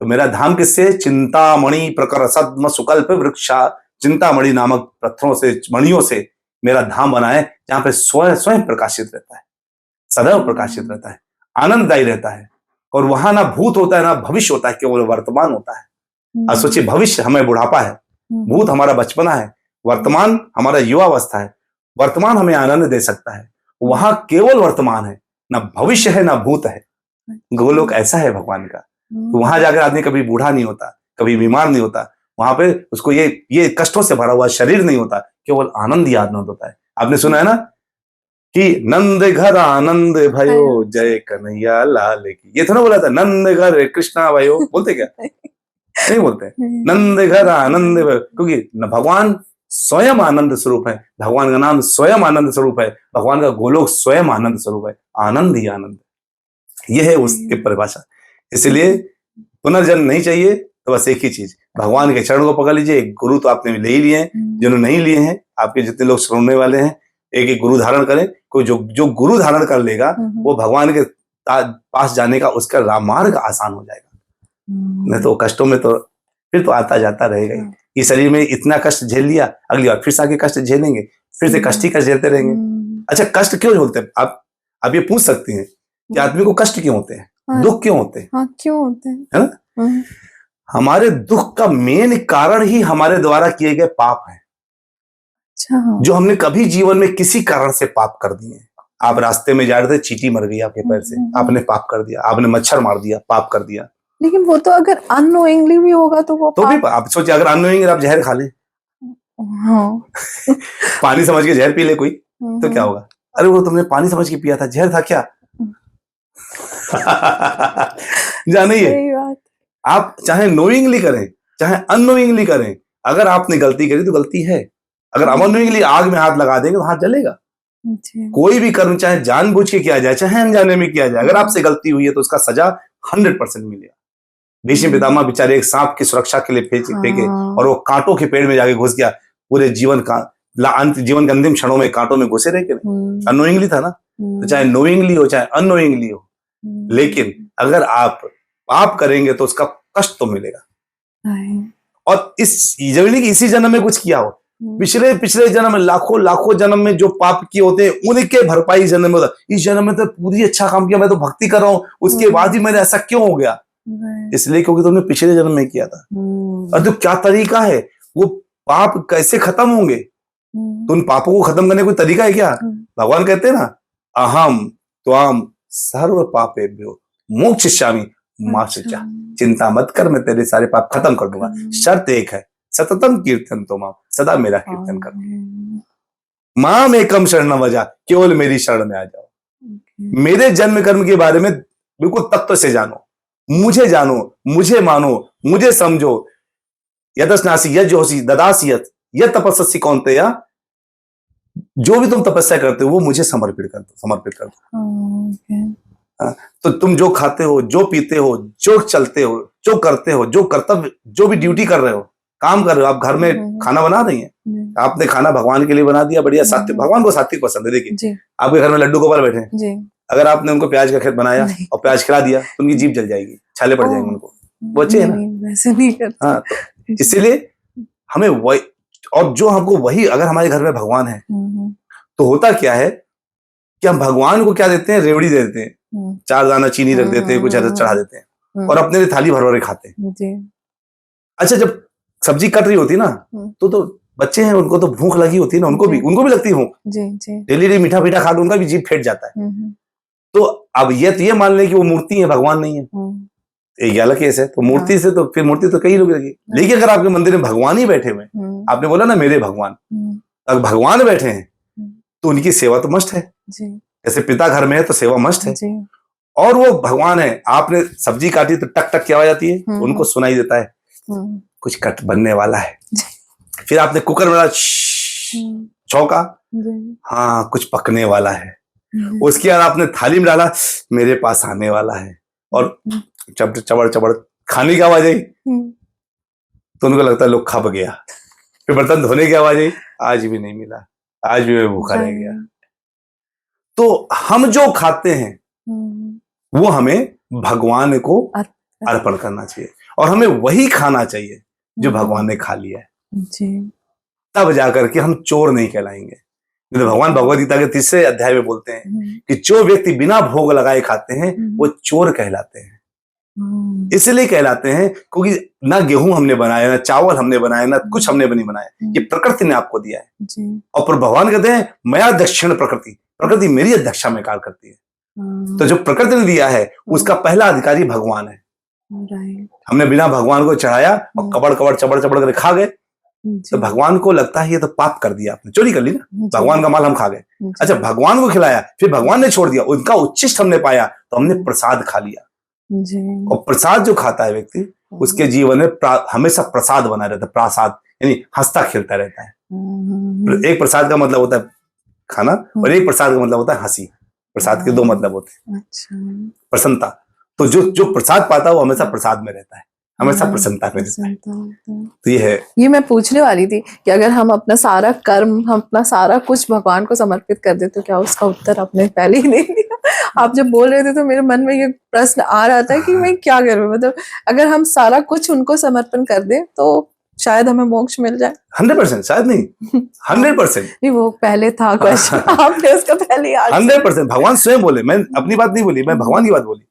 तो मेरा धाम किससे? चिंतामणि प्रकर सद्म सुकल्प वृक्षा, चिंतामणि नामक पत्थरों से, मणियों से मेरा धाम बना है, जहां पे स्वयं प्रकाशित रहता है, सदैव प्रकाशित रहता है, आनंददायी रहता है। और वहां ना भूत होता है ना भविष्य होता है, केवल वर्तमान होता है। अब सोचिए, भविष्य हमें बुढ़ापा है, भूत हमारा बचपना है, वर्तमान हमारा युवावस्था है। वर्तमान हमें आनंद दे सकता है, वहां केवल वर्तमान है, ना भविष्य है ना भूत है। गोलोक ऐसा है भगवान का। तो वहां जाकर आदमी कभी बूढ़ा नहीं होता, कभी बीमार नहीं होता, वहां पे उसको ये कष्टों से भरा हुआ शरीर नहीं होता, केवल आनंद ही आनंद होता है। आपने सुना है ना कि नंद घर आनंद भयो जय कन्हैया लाल की, ये तो ना बोला था नंद घर कृष्णा भयो, बोलते क्या? नहीं बोलते। नंद घर आनंद भयो, क्योंकि भगवान स्वयं आनंद स्वरूप है, भगवान का नाम स्वयं आनंद स्वरूप है, भगवान का गोलोक स्वयं आनंद स्वरूप है, आनंद ही आनंद, यह है उसकी परिभाषा। इसलिए पुनर्जन्म नहीं चाहिए तो बस एक ही चीज, भगवान के चरण को पकड़ लीजिए। एक गुरु तो आपने ले ही लिए हैं, जिन्होंने नहीं लिए हैं, आपके जितने लोग सुनने वाले हैं, एक एक गुरु धारण करें। कोई जो गुरु धारण कर लेगा वो भगवान के पास जाने का उसका मार्ग आसान हो जाएगा। नहीं तो कष्टों में तो फिर तो आता जाता रहेगा ही। इस शरीर में इतना कष्ट झेल लिया, अगली बार फिर से आगे कष्ट झेलेंगे, फिर से कष्ट ही कष्ट झेलते रहेंगे। अच्छा, कष्ट क्यों होते हैं? आप ये पूछ सकती हैं कि आदमी को कष्ट क्यों होते हैं, दुख क्यों होते हैं? हाँ, क्यों होते हैं, है ना? हमारे दुख का मेन कारण ही हमारे द्वारा किए गए पाप है। अच्छा, जो हमने कभी जीवन में किसी कारण से पाप कर दिए। आप रास्ते में जा रहे थे, चींटी मर गई आपके पैर से, आपने पाप कर दिया। आपने मच्छर मार दिया, पाप कर दिया। लेकिन वो तो अगर अननोइंगली भी होगा तो वो तो भी आप सोचिए, अगर अननोइंग आप जहर खा लें, हाँ पानी समझ के जहर पी ले कोई, तो क्या होगा? अरे वो तुमने पानी समझ के पिया था, जहर था क्या? जाने ये, आप चाहे नोइंगली करें चाहे अननोइंगली करें, अगर आपने गलती करी तो गलती है। अगर अननोइंगली आग में हाथ लगा देंगे तो हाथ जलेगा। कोई भी कर्म चाहे जानबूझ के किया जाए चाहे अनजाने में किया जाए, अगर आपसे गलती हुई है तो उसका सजा 100% मिलेगा। भीष्म पितामह बेचारे एक सांप की सुरक्षा के लिए फेंके और वो कांटों के पेड़ में जाके घुस गया। पूरे जीवन का जीवन के अंतिम क्षणों में कांटों में घुसे रहे के नहीं, अननोइंगली था ना। तो चाहे नोइंगली हो चाहे अननोइंगली हो, लेकिन अगर आप पाप करेंगे तो उसका कष्ट तो मिलेगा। और इसी जन्म में कुछ किया हो, पिछले जन्म में लाखों जन्म में जो पाप किए होते हैं उनके भरपाई जन्म में होता है। इस जन्म में तो पूरी अच्छा काम किया, मैं तो भक्ति कर रहा हूँ, उसके बाद ही मैंने ऐसा क्यों हो गया? इसलिए क्योंकि तुमने पिछले जन्म में किया था। और तो क्या तरीका है, वो पाप कैसे खत्म होंगे? तो उन पापों को खत्म करने कोई तरीका है क्या? भगवान कहते हैं ना, अहम त्वाम सर्व पापेभ्यो मोक्षयिष्यामि मां शुचा, चिंता मत कर, मैं तेरे सारे पाप खत्म कर दूंगा। शर्त एक है, सततम कीर्तन तो मां, सदा मेरा कीर्तन करो। माम एकम शरणम व्रज, केवल मेरी शरण में आ जाओ। मेरे जन्म कर्म के बारे में बिल्कुल तत्व से जानो, मुझे जानो, मुझे मानो, मुझे समझो। यदस्नासी यज्ञोसी ददासी यत् यत् तपस्सी कौन्तेय, जो भी तुम तपस्या करते हो वो मुझे समर्पित कर दो। तो तुम जो खाते हो, जो पीते हो, जो चलते हो, जो करते हो, जो कर्तव्य, जो भी ड्यूटी कर रहे हो, काम कर रहे हो, आप घर में खाना बना रही हैं, आपने खाना भगवान के लिए बना दिया, बढ़िया सात्विक, भगवान को सात्विक पसंद है। देखिए आपके घर में लड्डू गोपाल बैठे हैं, अगर आपने उनको प्याज का खेत बनाया और प्याज खिला दिया तो उनकी जीभ जल जाएगी, छाले पड़ जाएंगे उनको, वो अच्छे है ना? वैसे नहीं करते। हाँ, तो इसीलिए हमें वही, और जो हमको वही, अगर हमारे घर में भगवान है तो होता क्या है कि हम भगवान को क्या देते हैं? रेवड़ी दे देते हैं, 4 दाना चीनी रख देते हैं, कुछ ऐसा चढ़ा देते हैं और अपने लिए थाली भर भर खाते हैं। अच्छा, जब सब्जी कट रही होती ना तो बच्चे हैं, उनको तो भूख लगी होती है ना, उनको भी लगती है भूख। डेली मीठा मीठा खा के उनका भी जीभ फेंट जाता है। तो अब ये मान लें कि वो मूर्ति है, भगवान नहीं है, एक अलग केस है। तो मूर्ति से तो फिर मूर्ति तो कई लोग लगी, लेकिन अगर आपके मंदिर में भगवान ही बैठे हुए, आपने बोला ना मेरे भगवान, अगर भगवान बैठे हैं तो उनकी सेवा तो मस्ट है। जैसे पिता घर में है तो सेवा मस्ट है, जी। और वो भगवान है। आपने सब्जी काटी तो टक टक की आवाज आती है, उनको सुनाई देता है कुछ कट बनने वाला है। फिर आपने कुकर में डाला, छौंका, हाँ कुछ पकने वाला है। उसके बाद आपने थाली में डाला, मेरे पास आने वाला है, और चबड़ चबड़ खाने की आवाज आई तो उनको लगता है लोग खप गया। फिर बर्तन धोने की आवाज आई, आज भी नहीं मिला, आज भी मैं भूखा रह गया। तो हम जो खाते हैं वो हमें भगवान को अर्पण करना चाहिए, और हमें वही खाना चाहिए जो भगवान ने खा लिया है। तब जाकर के हम चोर नहीं कहलाएंगे। तो भगवान भगवद गीता के 3 अध्याय में बोलते हैं कि जो व्यक्ति बिना भोग लगाए खाते हैं वो चोर कहलाते हैं। इसलिए कहलाते हैं क्योंकि ना गेहूं हमने बनाया, ना चावल हमने बनाया, ना कुछ हमने नहीं बनाया, ये प्रकृति ने आपको दिया है। और पर भगवान कहते हैं मैं दक्षिण प्रकृति, प्रकृति मेरी अध्यक्षा में कार्य करती है। तो जो प्रकृति ने दिया है उसका पहला अधिकारी भगवान है। हमने बिना भगवान को चढ़ाया और कबड़ कबड़ चबड़ चबड़ कर खा गए, तो भगवान को लगता है ये तो पाप कर दिया, आपने चोरी कर ली ना, भगवान का माल हम खा गए। अच्छा, भगवान को खिलाया, फिर भगवान ने छोड़ दिया, उनका उच्छिष्ट हमने पाया तो हमने प्रसाद खा लिया। और प्रसाद जो खाता है व्यक्ति, उसके जीवन में हमेशा प्रसाद बना रहता है। प्रसाद यानी हंसता खेलता रहता है। एक प्रसाद का मतलब होता है खाना, और एक प्रसाद का मतलब होता है हंसी। प्रसाद के 2 मतलब होते हैं। प्रसन्नता। तो जो प्रसाद पाता है वो हमेशा प्रसाद में रहता है, हमेशा प्रसन्नता में रहता है। तो ये है, ये मैं पूछने वाली थी कि अगर हम अपना सारा कर्म, हम अपना सारा कुछ भगवान को समर्पित कर दे तो क्या उसका उत्तर आपने पहले ही नहीं दिया? आप जब बोल रहे थे तो मेरे मन में ये प्रश्न आ रहा था कि मैं क्या करूं, मतलब अगर हम सारा कुछ उनको समर्पण कर दे तो शायद हमें मोक्ष मिल जाए। 100%, शायद नहीं 100%। नहीं, वो पहले था क्वेश्चन, आपने उसका पहले ही आंसर। 100% भगवान स्वयं बोले, मैं अपनी बात नहीं बोली, मैं भगवान की बात बोली।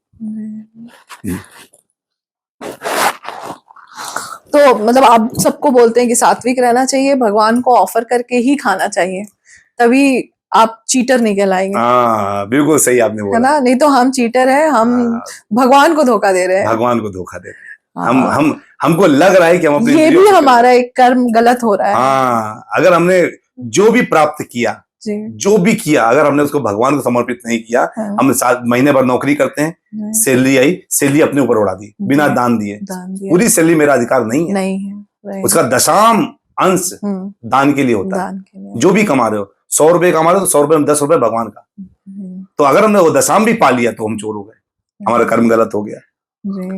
तो मतलब आप सबको बोलते हैं कि सात्विक रहना चाहिए, भगवान को ऑफर करके ही खाना चाहिए, तभी आप चीटर नहीं कहलाएंगे। हाँ बिल्कुल सही आपने बोला, है ना? नहीं तो हम चीटर हैं, हम भगवान को धोखा दे रहे हैं। भगवान को धोखा दे रहे हैं। हमको लग रहा है कि हम अपने ये भी हमारा एक कर्म गलत हो रहा है। हाँ, अगर हमने जो भी प्राप्त किया, जो भी किया, अगर हमने उसको भगवान को समर्पित नहीं किया, हम 7 महीने भर नौकरी करते हैं, सैलरी आई, सैलरी अपने ऊपर उड़ा दी बिना दान दिए। पूरी सैलरी मेरा अधिकार नहीं है। उसका दशम अंश दान के लिए होता है। जो भी कमा रहे हो, 100 रुपए कमा रहे हो तो 100 रुपए में 10 रुपए भगवान का। तो अगर हमने वो दशम भी पा लिया तो हम चोर हो गए, हमारा कर्म गलत हो गया।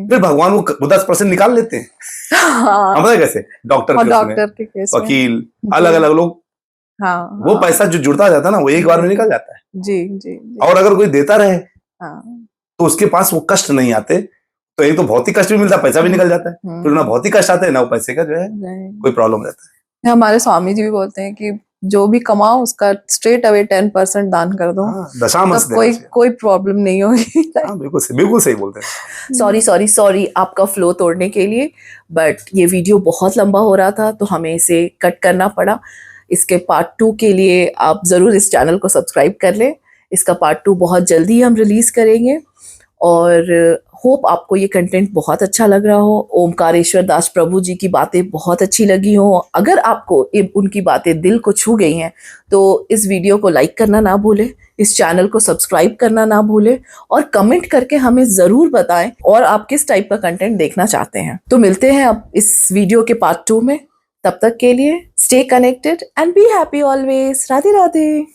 फिर भगवान को 10% निकाल लेते हैं। हम पता है कैसे? डॉक्टर के केस में, वकील, अलग अलग लोग। वो पैसा जो जुड़ता जाता है ना, वो एक बार में निकल जाता है। जी। और अगर कोई देता रहे तो उसके पास वो कष्ट नहीं आते। तो एक तो भौतिक कष्ट भी मिलता है, पैसा भी निकल जाता है। फिर ना भौतिक कष्ट आते हैं, ना वो पैसे का जो है कोई प्रॉब्लम रहता है। हमारे स्वामी जी भी बोलते हैं कि जो भी कमाओ उसका स्ट्रेट अवे 10% दान कर दो, दशांश कोई प्रॉब्लम नहीं होगी। बिल्कुल सही बोलते हैं। सॉरी आपका फ्लो तोड़ने के लिए, बट ये वीडियो बहुत लंबा हो रहा था तो हमें इसे कट करना पड़ा। इसके पार्ट 2 के लिए आप ज़रूर इस चैनल को सब्सक्राइब कर लें। इसका पार्ट 2 बहुत जल्दी हम रिलीज़ करेंगे, और होप आपको ये कंटेंट बहुत अच्छा लग रहा हो। ओमकारेश्वर दास प्रभु जी की बातें बहुत अच्छी लगी हो। अगर आपको उनकी बातें दिल को छू गई हैं तो इस वीडियो को लाइक करना ना भूलें, इस चैनल को सब्सक्राइब करना ना भूलें, और कमेंट करके हमें ज़रूर बताएं और आप किस टाइप का कंटेंट देखना चाहते हैं। तो मिलते हैं अब इस वीडियो के पार्ट 2 में। तब तक के लिए stay connected and be happy always. Radhe Radhe.